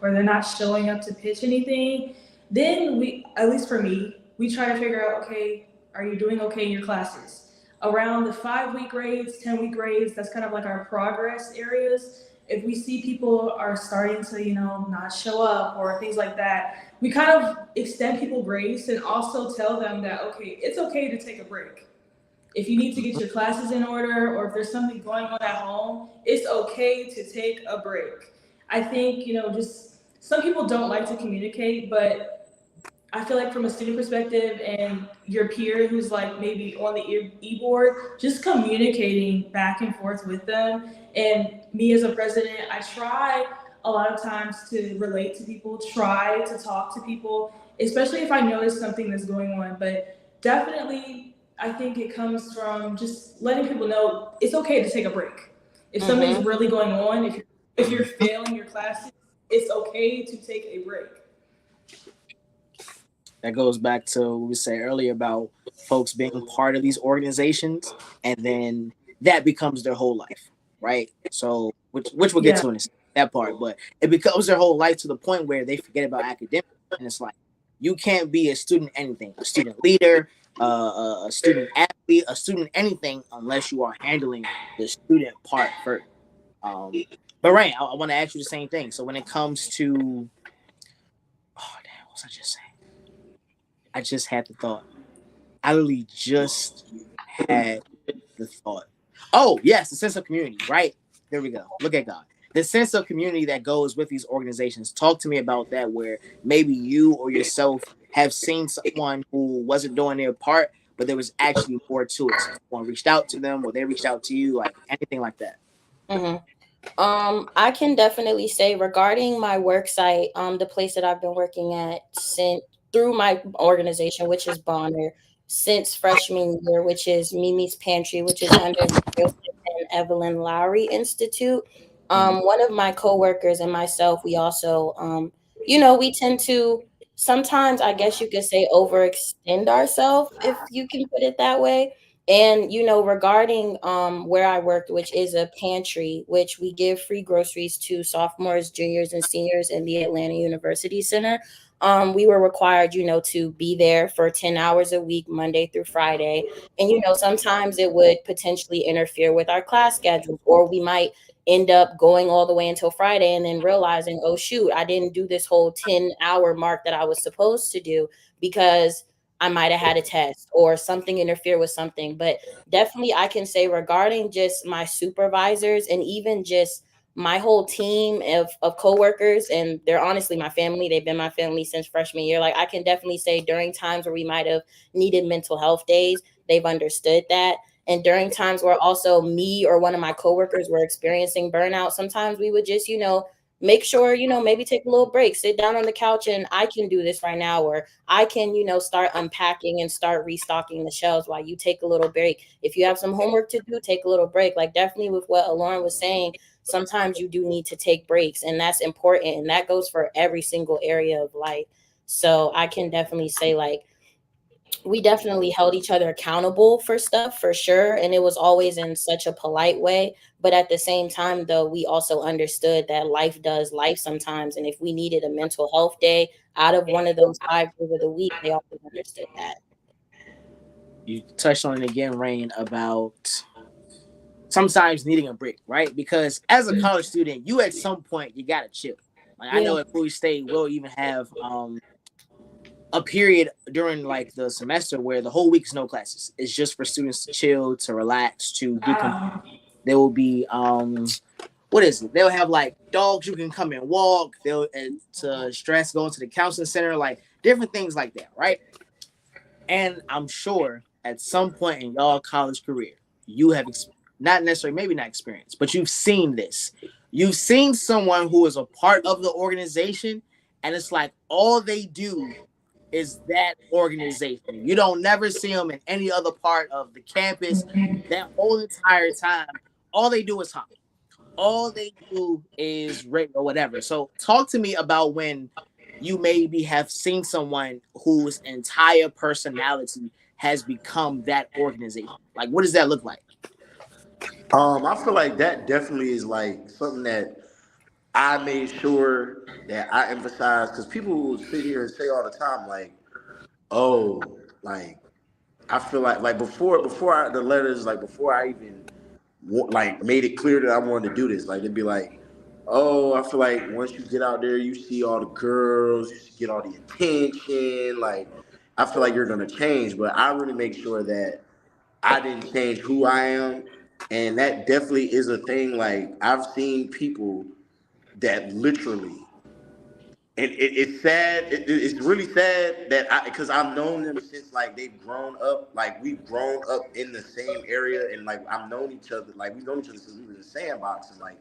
or they're not showing up to pitch anything, then at least for me, we try to figure out, okay, are you doing okay in your classes? Around the 5-week grades, 10-week grades, that's kind of like our progress areas. If we see people are starting to, not show up or things like that, we kind of extend people grace and also tell them that, okay, it's okay to take a break. If you need to get your classes in order or if there's something going on at home, it's okay to take a break. I think, just some people don't like to communicate, but I feel like from a student perspective and your peer who's like maybe on the e-board, just communicating back and forth with them. And me as a president, I try a lot of times to relate to people, try to talk to people, especially if I notice something that's going on. But definitely, I think it comes from just letting people know it's okay to take a break. If something's Mm-hmm. really going on, if you're failing your classes, it's okay to take a break. That goes back to what we said earlier about folks being part of these organizations, and then that becomes their whole life, right? So, which we'll get Yeah. to in that part, but it becomes their whole life to the point where they forget about academics, and it's like you can't be a student anything, a student leader, a student athlete, a student anything unless you are handling the student part first. Um, but Rain, I want to ask you the same thing. So when it comes to, oh damn, what was I just saying? I just had the thought. I literally just had the thought. Oh, yes, the sense of community, right? There we go. Look at God. The sense of community that goes with these organizations. Talk to me about that, where maybe you or yourself have seen someone who wasn't doing their part, but there was actually more to it. So someone reached out to them or they reached out to you, like anything like that. Mm-hmm. I can definitely say regarding my work site, the place that I've been working at since through my organization, which is Bonner, since freshman year, which is Mimi's Pantry, which is under the Joseph and Evelyn Lowry Institute. Mhm. One of my coworkers and myself, we also, we tend to sometimes, I guess you could say, overextend ourselves, if you can put it that way. And regarding where I worked, which is a pantry, which we give free groceries to sophomores, juniors, and seniors in the Atlanta University Center. We were required, to be there for 10 hours a week, Monday through Friday. And sometimes it would potentially interfere with our class schedules, or we might end up going all the way until Friday and then realizing, oh shoot, I didn't do this whole 10-hour mark that I was supposed to do because I might have had a test or something interfere with something. But definitely I can say regarding just my supervisors and even just my whole team of coworkers, and they're honestly my family. They've been my family since freshman year. Like I can definitely say during times where we might have needed mental health days, they've understood that. And during times where also me or one of my coworkers were experiencing burnout, sometimes we would just, make sure, maybe take a little break, sit down on the couch and I can do this right now, or I can, start unpacking and start restocking the shelves while you take a little break. If you have some homework to do, take a little break. Like definitely with what Lauren was saying, sometimes you do need to take breaks, and that's important. And that goes for every single area of life. So I can definitely say like we definitely held each other accountable for stuff for sure. And it was always in such a polite way. But at the same time, though, we also understood that life does life sometimes. And if we needed a mental health day out of one of those 5 days of the week, they also understood that. You touched on it again, Rain, about sometimes needing a break, right? Because as a college student, you at some point you gotta chill. Like I Yeah. know at Bowie State, we'll even have a period during like the semester where the whole week is no classes. It's just for students to chill, to relax, to decompress. Um, There will be what is it? They'll have like dogs you can come and walk. They'll to stress going to the counseling center, like different things like that, right? And I'm sure at some point in y'all college career, you have not necessarily, maybe not experienced, but you've seen this. You've seen someone who is a part of the organization, and it's like all they do is that organization. You don't never see them in any other part of the campus. That whole entire time, all they do is talk. All they do is rate or whatever. So talk to me about when you maybe have seen someone whose entire personality has become that organization. Like, what does that look like? I feel like that definitely is like something that I made sure that I emphasize because people will sit here and say all the time, like, oh, like I feel like the letters, like before I even like made it clear that I wanted to do this, like they'd be like, oh, I feel like once you get out there, you see all the girls, you get all the attention, like I feel like you're gonna change, but I really make sure that I didn't change who I am, and that definitely is a thing. Like I've seen people that literally, and it's sad. It's really sad that because I've known them since like they've grown up. Like we've grown up in the same area, and like I've known each other. Like we've known each other since we were in the sandbox, and like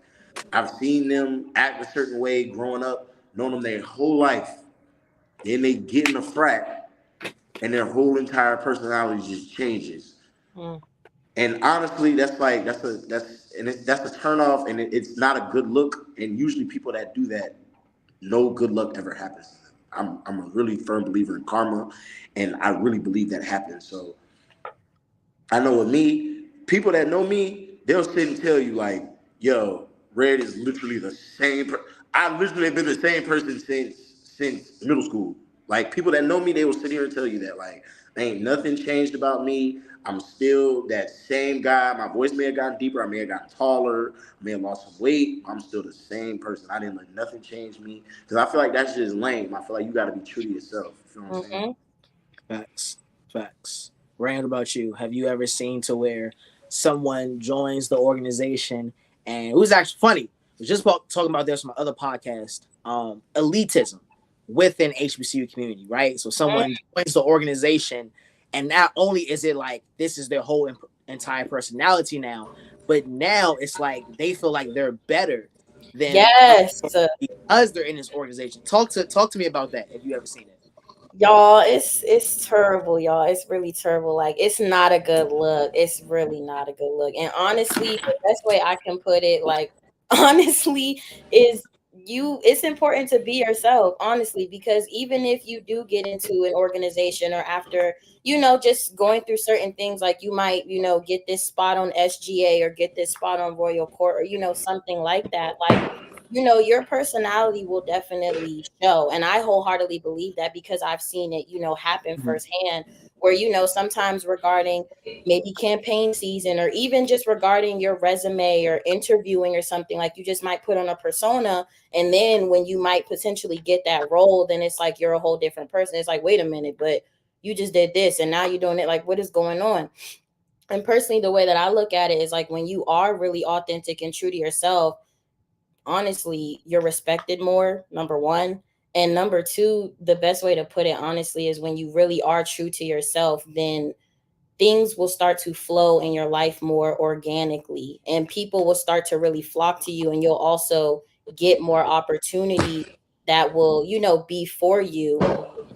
I've seen them act a certain way growing up, known them their whole life. Then they get in a frat, and their whole entire personality just changes. Mm. And honestly, that's a turn off, and it's not a good look. And usually, people that do that, no good luck ever happens to them. I'm a really firm believer in karma, and I really believe that happens. So I know with me, people that know me, they'll sit and tell you like, "Yo, Red is literally the same." I literally have been the same person since middle school. Like people that know me, they will sit here and tell you that like, ain't nothing changed about me. I'm still that same guy. My voice may have gotten deeper. I may have gotten taller. I may have lost some weight. I'm still the same person. I didn't let nothing change me because I feel like that's just lame. I feel like you got to be true to yourself. You feel what I'm saying? Mm-hmm. Facts. Facts. Rand, about you? Have you ever seen to where someone joins the organization and it was actually funny? I was just talking about this on my other podcast. Elitism within HBCU community, right? So someone joins the organization, and not only is it like this is their whole entire personality now, but now it's like they feel like they're better than Yes. because they're in this organization. Talk to me about that if you ever seen it. Y'all, it's terrible, y'all. It's really terrible. Like it's not a good look. It's really not a good look. And honestly, the best way I can put it, like honestly, is it's important to be yourself, honestly, because even if you do get into an organization or after, just going through certain things, like you might, get this spot on SGA or get this spot on Royal Court or, something like that. Like your personality will definitely show. And I wholeheartedly believe that because I've seen it, happen Mhm. firsthand where, sometimes regarding maybe campaign season or even just regarding your resume or interviewing or something, like you just might put on a persona. And then when you might potentially get that role, then it's like you're a whole different person. It's like, wait a minute, but you just did this and now you're doing it. Like, what is going on? And personally, the way that I look at it is like when you are really authentic and true to yourself, honestly, you're respected more, number one. And number two, the best way to put it, honestly, is when you really are true to yourself, then things will start to flow in your life more organically and people will start to really flock to you. And you'll also get more opportunity that will, be for you,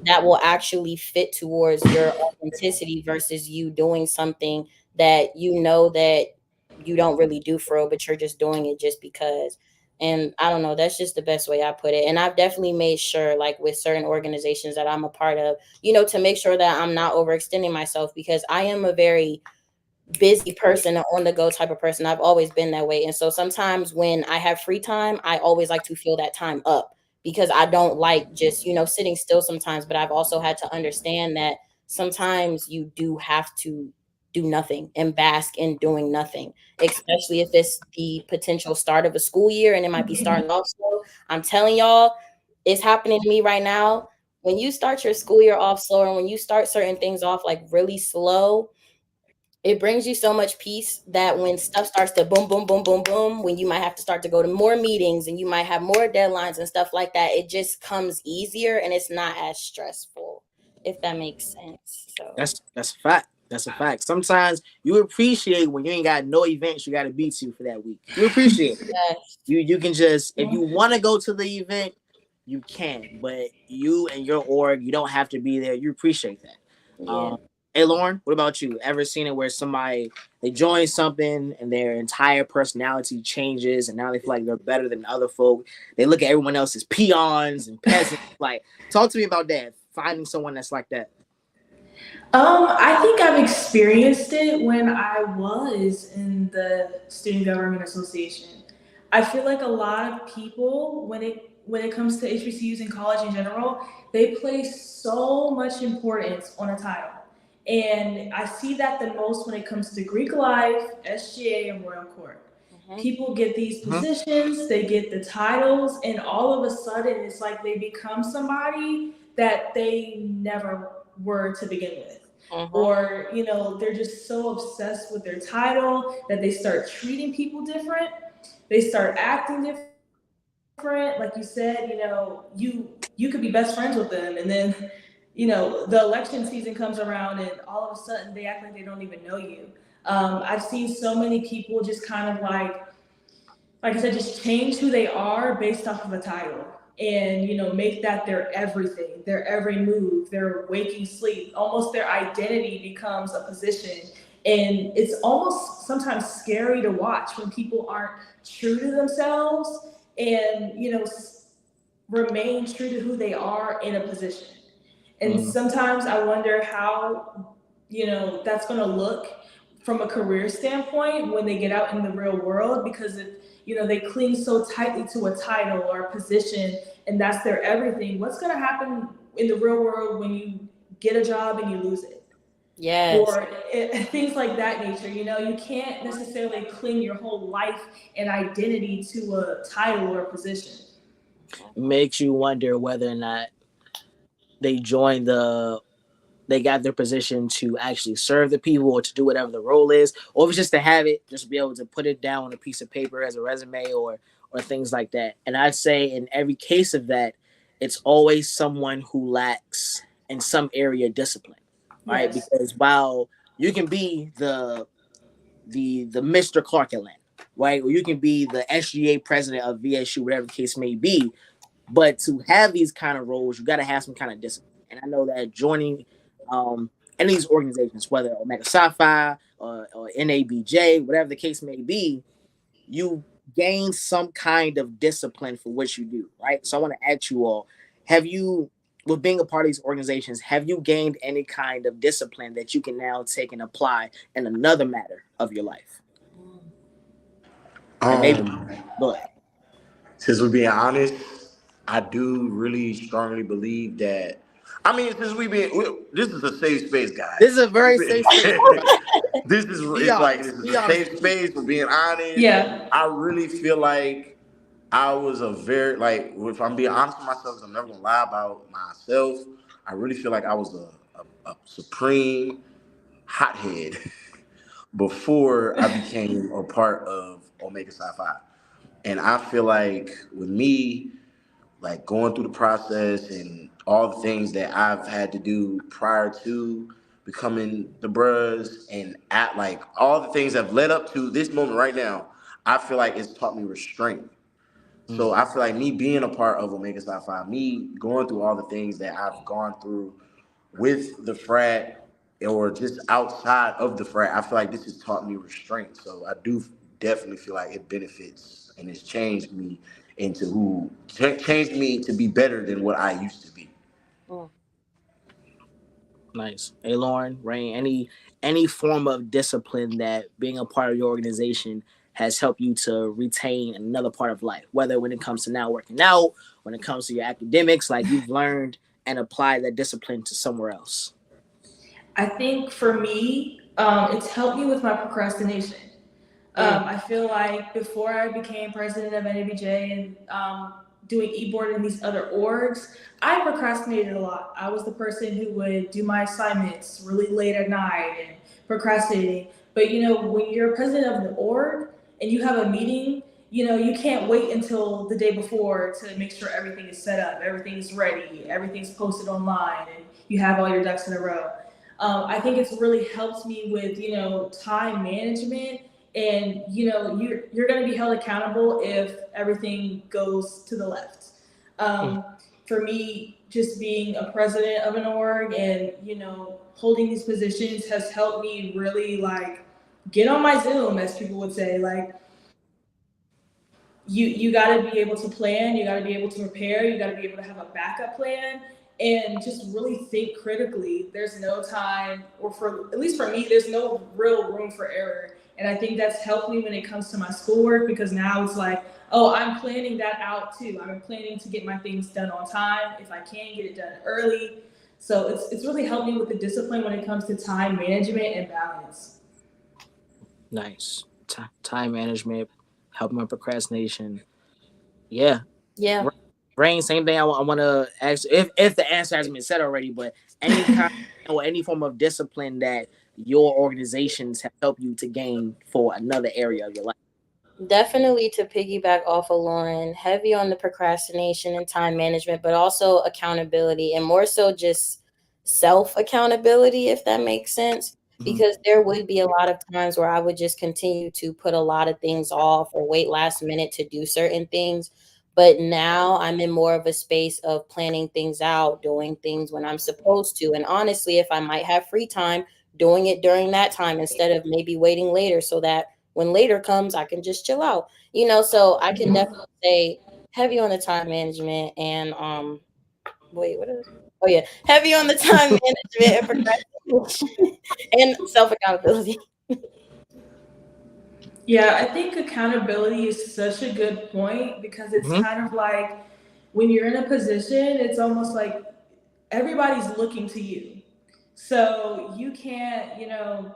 that will actually fit towards your authenticity versus you doing something that that you don't really do for real, but you're just doing it just because. And I don't know, that's just the best way I put it. And I've definitely made sure, like with certain organizations that I'm a part of, to make sure that I'm not overextending myself because I am a very busy person, an on the go type of person. I've always been that way. And so sometimes when I have free time, I always like to fill that time up because I don't like just, sitting still sometimes. But I've also had to understand that sometimes you do have to do nothing and bask in doing nothing, especially if it's the potential start of a school year and it might be starting off slow. I'm telling y'all, it's happening to me right now. When you start your school year off slow and when you start certain things off like really slow, it brings you so much peace that when stuff starts to boom, boom, boom, boom, boom, when you might have to start to go to more meetings and you might have more deadlines and stuff like that, it just comes easier and it's not as stressful, if that makes sense. So That's a fact. That's a fact. Sometimes you appreciate when you ain't got no events you got to be to for that week. You appreciate it. yes, You can just, if you want to go to the event, you can. But you and your org, you don't have to be there. You appreciate that. yeah. Hey Lauren, what about you? Ever seen it where somebody they join something and their entire personality changes and now they feel like they're better than other folk? They look at everyone else as peons and peasants. Like, talk to me about that. Finding someone that's like that. I think I've experienced it when I was in the Student Government Association. I feel like a lot of people, when it comes to HBCUs and college in general, they place so much importance on a title. And I see that the most when it comes to Greek life, SGA, and Royal Court. People get these positions, they get the titles, and all of a sudden it's like they become somebody that they never were to begin with. Or, they're just so obsessed with their title that they start treating people different. They start acting different. Like you said, you could be best friends with them, and then, the election season comes around, and all of a sudden they act like they don't even know you. I've seen so many people just kind of like I said, just change who they are based off of a title. And make that their everything, their every move, their waking sleep. Almost their identity becomes a position, and it's almost sometimes scary to watch when people aren't true to themselves and remain true to who they are in a position. And sometimes I wonder how that's going to look from a career standpoint when they get out in the real world, because if they cling so tightly to a title or a position and that's their everything, what's going to happen in the real world when you get a job and you lose it? Yes. Or things like that nature. You can't necessarily cling your whole life and identity to a title or a position. Makes you wonder whether or not they join they got their position to actually serve the people or to do whatever the role is, or if it's just to have it, just be able to put it down on a piece of paper as a resume or things like that. And I'd say in every case of that, it's always someone who lacks in some area discipline, right? Yes. Because while you can be the Mr. Clark Atlanta, right, or you can be the SGA president of VSU, whatever the case may be, but to have these kind of roles, you got to have some kind of discipline. And I know that joining any of these organizations, whether Omega Psi Phi or NABJ, whatever the case may be, you gain some kind of discipline for what you do, right? So I want to ask you all, have you, with being a part of these organizations, have you gained any kind of discipline that you can now take and apply in another matter of your life? And maybe, go ahead. Since we're being honest, I do really strongly believe that. I mean, this is a safe space, guys. This is a very safe space. This is a safe space for being honest. Yeah. I really feel like I was a very if I'm being honest with myself, 'cause I'm never gonna lie about myself. I really feel like I was a supreme hothead before I became a part of Omega Psi Phi. And I feel like with me, like going through the process and all the things that I've had to do prior to becoming the Bros and at like all the things that have led up to this moment right now, I feel like it's taught me restraint. So I feel like me being a part of Omega Psi Phi, me going through all the things that I've gone through with the frat or just outside of the frat, I feel like this has taught me restraint. So I do definitely feel like it benefits and it's changed me changed me to be better than what I used to be. Nice. Hey Lauren, Rain, any form of discipline that being a part of your organization has helped you to retain another part of life, whether when it comes to now working out, when it comes to your academics, like you've learned and applied that discipline to somewhere else? I think for me, it's helped me with my procrastination. I feel like before I became president of NABJ and doing e-board and these other orgs, I procrastinated a lot. I was the person who would do my assignments really late at night and procrastinating. But when you're president of the org and you have a meeting, you can't wait until the day before to make sure everything is set up, everything's ready, everything's posted online, and you have all your ducks in a row. I think it's really helped me with time management, and you're going to be held accountable if everything goes to the left. Um, for me, just being a president of an org and holding these positions has helped me really like get on my Zoom, as people would say. Like you got to be able to plan, you got to be able to prepare, you got to be able to have a backup plan, and just really think critically. There's no time, or for at least for me, there's no real room for error. And I think that's helped me when it comes to my schoolwork, because now it's like, oh, I'm planning that out too. I'm planning to get my things done on time. If I can get it done early. So it's really helped me with the discipline when it comes to time management and balance. Nice. Time management, helping with procrastination. Yeah. Yeah. Brain, same thing. I want to ask if the answer hasn't been said already, but any kind or any form of discipline that your organizations have helped you to gain for another area of your life. Definitely, to piggyback off of Lauren, heavy on the procrastination and time management, but also accountability, and more so just self accountability, if that makes sense. Mhm. Because there would be a lot of times where I would just continue to put a lot of things off or wait last minute to do certain things. But now I'm in more of a space of planning things out, doing things when I'm supposed to. And honestly, if I might have free time, doing it during that time instead of maybe waiting later, so that when later comes, I can just chill out, so I can definitely say heavy on the time management and wait, what is oh yeah, heavy on the time management and procrastination and self accountability. Yeah, I think accountability is such a good point, because it's Mhm. kind of like when you're in a position, it's almost like everybody's looking to you. So you can't,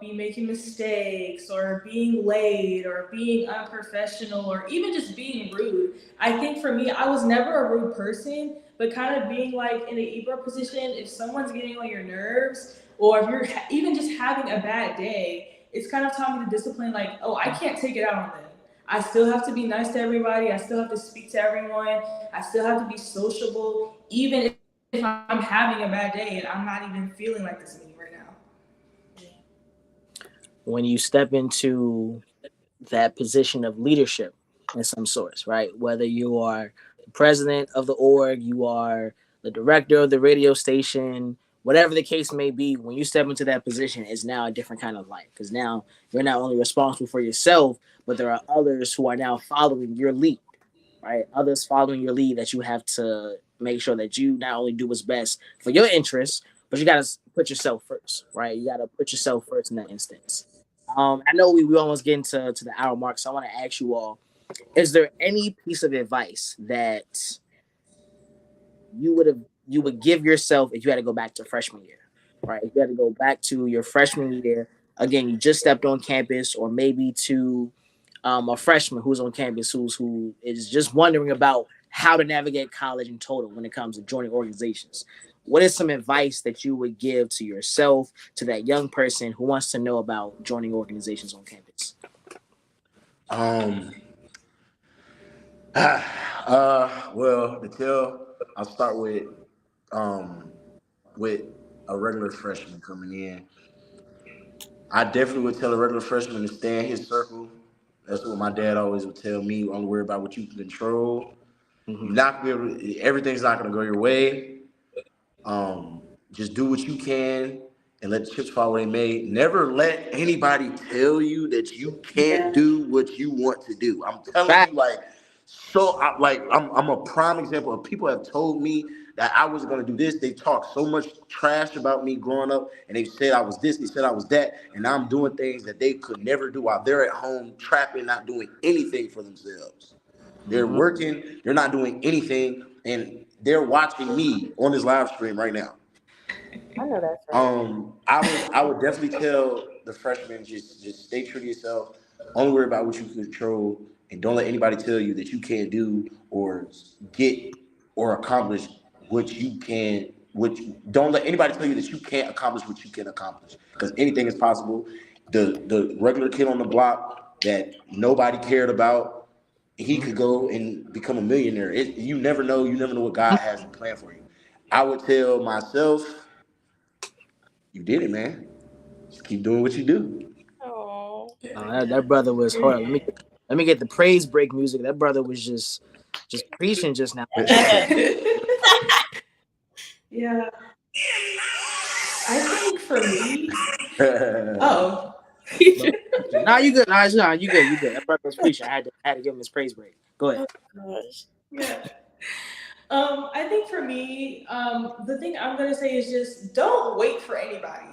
be making mistakes or being late or being unprofessional or even just being rude. I think for me, I was never a rude person, but kind of being like in an Ebro position, if someone's getting on your nerves, or if you're even just having a bad day, it's kind of taught me the discipline, like, oh, I can't take it out on them. I still have to be nice to everybody. I still have to speak to everyone. I still have to be sociable, even if I'm having a bad day and I'm not even feeling like this anymore right now. When you step into that position of leadership in some sorts, right? Whether you are the president of the org, you are the director of the radio station, whatever the case may be, when you step into that position, it's now a different kind of life, because now you're not only responsible for yourself, but there are others who are now following your lead, right? Others following your lead that you have to make sure that you not only do what's best for your interests, but you got to put yourself first, right? You got to put yourself first in that instance. I know we almost get into to the hour mark, so I want to ask you all: is there any piece of advice that you would give yourself if you had to go back to freshman year, right? If you had to go back to your freshman year again, you just stepped on campus, or maybe to a freshman who's on campus who is just wondering about how to navigate college in total when it comes to joining organizations. What is some advice that you would give to yourself, to that young person who wants to know about joining organizations on campus? Um, well, to tell, I'll start um, with a regular freshman coming in. I definitely would tell a regular freshman to stay in his circle. That's what my dad always would tell me. Only worry about what you can control. Mm-hmm. You're not gonna be able to, everything's not gonna go your way. Um, just do what you can and let the chips fall where they may. Never let anybody tell you that you can't Yeah. do what you want to do. I'm telling Fact. you, I'm a prime example of people have told me that I wasn't gonna do this. They talked so much trash about me growing up, and they said I was this, they said I was that, and now I'm doing things that they could never do while they're at home trapping, not doing anything for themselves. They're Mm-hmm. working, they're not doing anything, and they're watching me on this live stream right now. I know that's right. I would definitely tell the freshmen, just stay true to yourself. Only worry about what you can control, and don't let anybody tell you that you can't do or get or accomplish what you can. Don't let anybody tell you that you can't accomplish what you can accomplish, because anything is possible. The regular kid on the block that nobody cared about, he Mm-hmm. could go and become a millionaire. You never know. You never know what God has in plan for you. I would tell myself, You did it, man. Just keep doing what you do. Oh. That brother was hold on. Let me get the praise break music. That brother was just preaching just now. Yeah, I think for me, oh, But nah, you good. Nah, you good. You good. That brother was preaching. I had to give him his praise break. Go ahead. Oh gosh. yeah. I think for me, the thing I'm gonna say is just don't wait for anybody.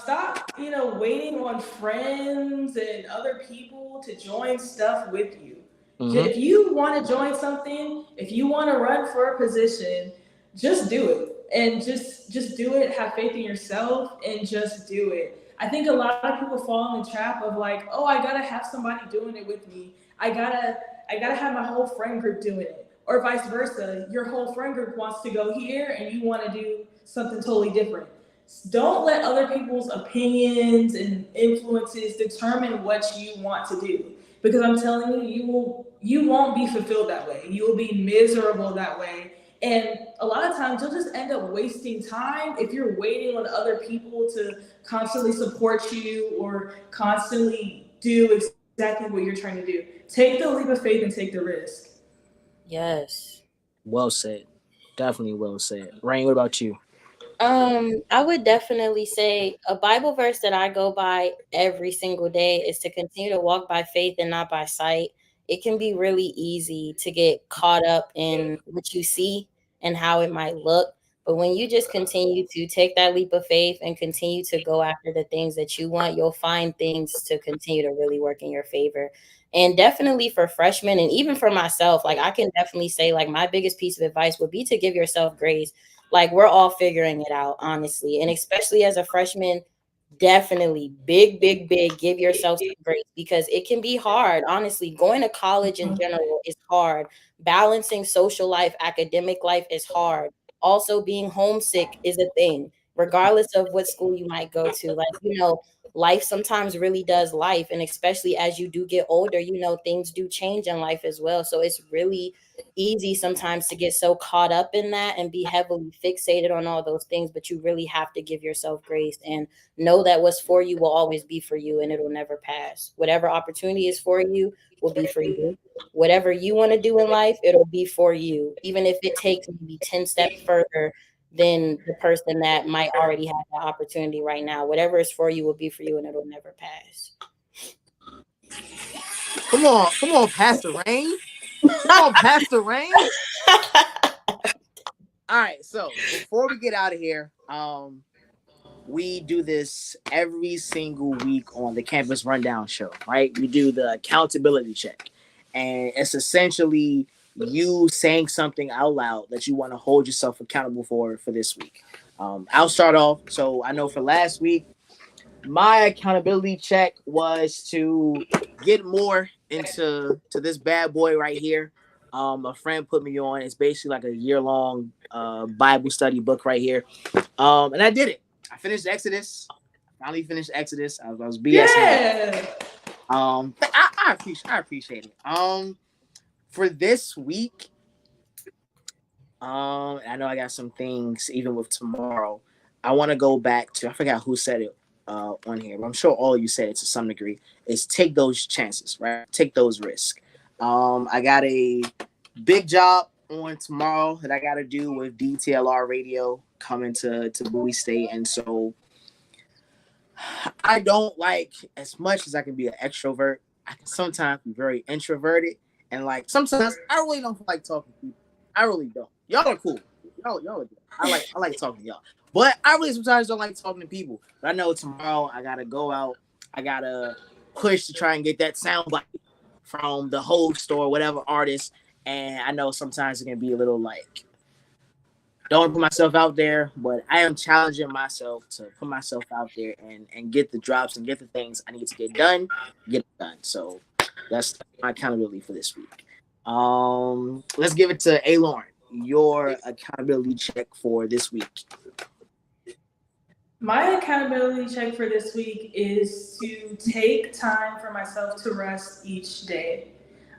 Stop, waiting on friends and other people to join stuff with you. Mm-hmm. If you want to join something, if you want to run for a position, just do it, and just do it. Have faith in yourself and just do it. I think a lot of people fall in the trap of like, oh, I gotta have somebody doing it with me. I gotta have my whole friend group doing it, or vice versa. Your whole friend group wants to go here, and you want to do something totally different. Don't let other people's opinions and influences determine what you want to do, because I'm telling you, you won't be fulfilled that way. You will be miserable that way. And a lot of times you'll just end up wasting time if you're waiting on other people to constantly support you or constantly do exactly what you're trying to do. Take the leap of faith and take the risk. Yes. Well said. Definitely well said. Rain, what about you? I would definitely say a Bible verse that I go by every single day is to continue to walk by faith and not by sight. It can be really easy to get caught up in what you see and how it might look. But when you just continue to take that leap of faith and continue to go after the things that you want, you'll find things to continue to really work in your favor. And definitely for freshmen and even for myself, like I can definitely say, like, my biggest piece of advice would be to give yourself grace. Like, we're all figuring it out, honestly. And especially as a freshman, definitely big, give yourself some grace because it can be hard. Honestly, going to college in general is hard. Balancing social life, academic life is hard. Also, being homesick is a thing, regardless of what school you might go to. Like, life sometimes really does life. And especially as you do get older, things do change in life as well. So it's really easy sometimes to get so caught up in that and be heavily fixated on all those things, but you really have to give yourself grace and know that what's for you will always be for you and it'll never pass. Whatever opportunity is for you will be for you. Whatever you want to do in life, it'll be for you, even if it takes maybe 10 steps further than the person that might already have that opportunity right now. Whatever is for you will be for you and it'll never pass. Come on, Pastor Rain. Come on, Pastor Rain. All right, so before we get out of here, we do this every single week on the Campus Rundown show, right? We do the accountability check, and it's essentially you saying something out loud that you want to hold yourself accountable for this week. I'll start off. So I know for last week, my accountability check was to get more into this bad boy right here. A friend put me on. It's basically like a year-long Bible study book right here. And I did it. I finished Exodus. Finally finished Exodus. I was BSing. Yeah. I appreciate it. For this week, I know I got some things even with tomorrow. I want to go back to, I forgot who said it on here, but I'm sure all of you said it to some degree. Is take those chances, right? Take those risks. I got a big job on tomorrow that I got to do with DTLR Radio coming to Bowie State, and so I don't like, as much as I can be an extrovert, I can sometimes be very introverted, and like sometimes I really don't like talking to people. I really don't. Y'all are cool. Y'all are good. I like talking to y'all, but I really sometimes don't like talking to people. But I know tomorrow I gotta go out. I gotta push to try and get that soundbite from the host or whatever artist, and I know sometimes it can be a little like, don't put myself out there, but I am challenging myself to put myself out there and get the drops and get the things I need to get it done. So that's my accountability for this week. Let's give it to A. Lauren, your accountability check for this week. My accountability check for this week is to take time for myself to rest each day.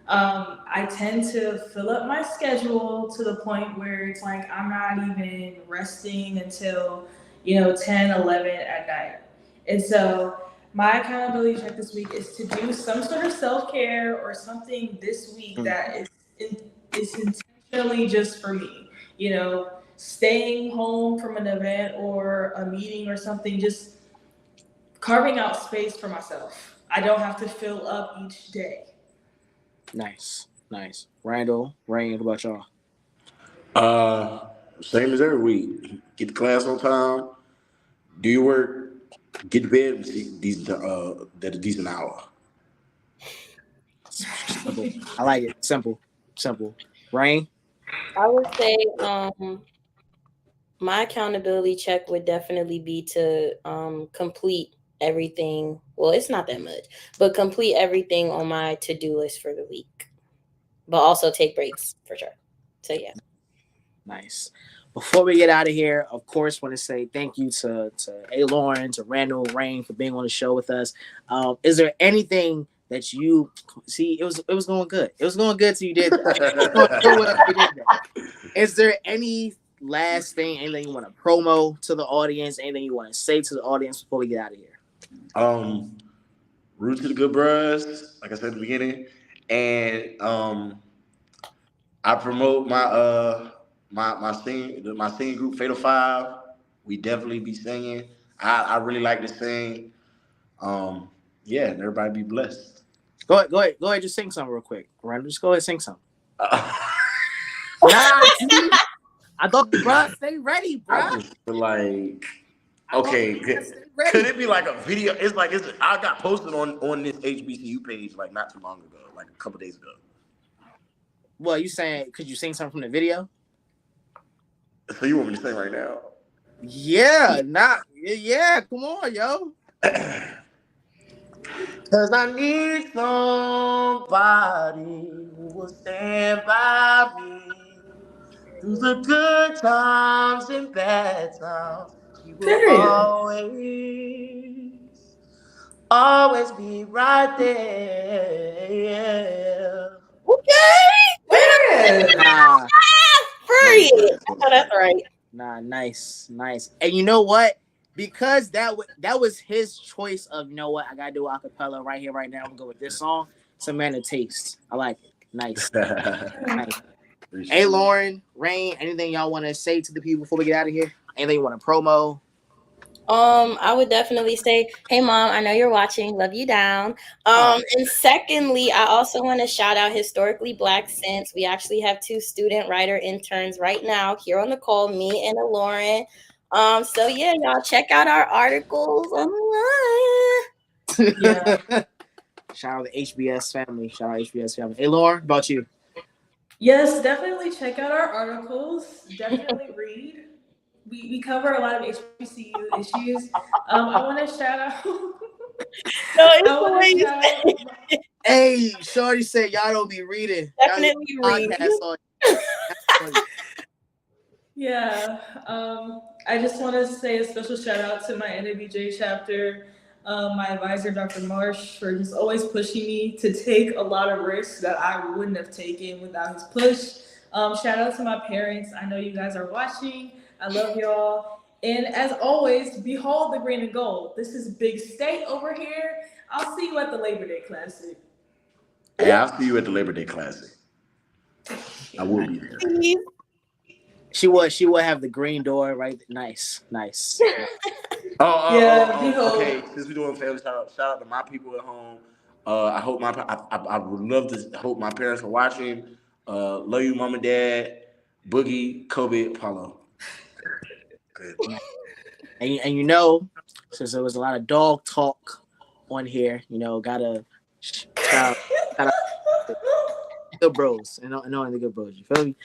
I tend to fill up my schedule to the point where it's like I'm not even resting until 10, 11 at night. And so my accountability check this week is to do some sort of self-care or something this week that is intentionally just for me. Staying home from an event or a meeting or something, just carving out space for myself. I don't have to fill up each day. Nice. Randall, Rain, what about y'all? Same as every week. Get to class on time. Do your work. Get to bed at a decent hour. Simple. I like it. Simple. Rain? I would say my accountability check would definitely be to complete everything. Well, it's not that much, but complete everything on my to-do list for the week. But also take breaks for sure. So yeah. Nice. Before we get out of here, of course, want to say thank you to A. Lauren, to Randall, Rain for being on the show with us. Is there anything that you see? It was going good. It was going good till you did that. Is there any last thing, anything you want to promo to the audience, anything you want to say to the audience before we get out of here? Root to the good bros, like I said at the beginning, and I promote my singing group Fatal Five. We definitely be singing. I really like to sing. Yeah, and everybody be blessed. Go ahead, just sing something real quick. Randall, just go ahead and sing something. Nah, I thought, bro, stay ready, bro. I just feel like, okay, could it be like a video? I got posted on this HBCU page like not too long ago, like a couple days ago. Well, you saying, could you sing something from the video? So you want me to sing right now? Yeah, come on, yo. Cause I need somebody who will stand by me through the good times and bad times. She will always be right there. Okay. Nah, Period. That's right. Nah, nice. And you know what? Because that was his choice of, you know what, I gotta do acapella right here, right now. I'm gonna go with this song. It's a man of taste. I like it. Nice. Nice. Hey, Lauren, Rain, anything y'all want to say to the people before we get out of here? Anything you want to promo? I would definitely say, hey mom, I know you're watching, love you down. And secondly, I also want to shout out Historically Black Sense. We actually have 2 student writer interns right now here on the call, me and Lauren. So yeah, y'all check out our articles online. Yeah. Shout out to HBS family. Hey, Lauren, about you? Yes, definitely check out our articles. Definitely read. We cover a lot of HBCU issues. I want to shout out. Hey, Shorty said y'all don't be reading. Definitely read. Yeah. I just want to say a special shout out to my NABJ chapter, my advisor, Dr. Marsh, for just always pushing me to take a lot of risks that I wouldn't have taken without his push. Shout out to my parents. I know you guys are watching. I love y'all. And as always, behold the green and gold. This is Big State over here. I'll see you at the Labor Day Classic. Hey, I'll see you at the Labor Day Classic. I will be there. She would have the green door, right? Nice. Okay. Since we're doing family shout out to my people at home. I would love to hope my parents are watching. Love you, mom and dad. Boogie, Kobe, Apollo. Good. And you know, since there was a lot of dog talk on here, you know, gotta shout out good bros, knowing the good bros. You feel me?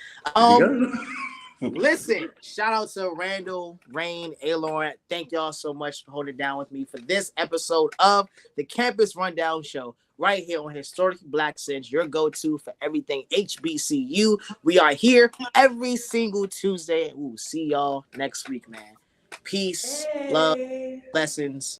Listen, shout out to Randall, Rain, A. Lauren. Thank y'all so much for holding it down with me for this episode of the Campus Rundown Show, right here on Historically Black Sense, your go-to for everything HBCU. We are here every single Tuesday. We'll see y'all next week, man. Peace, love, blessings.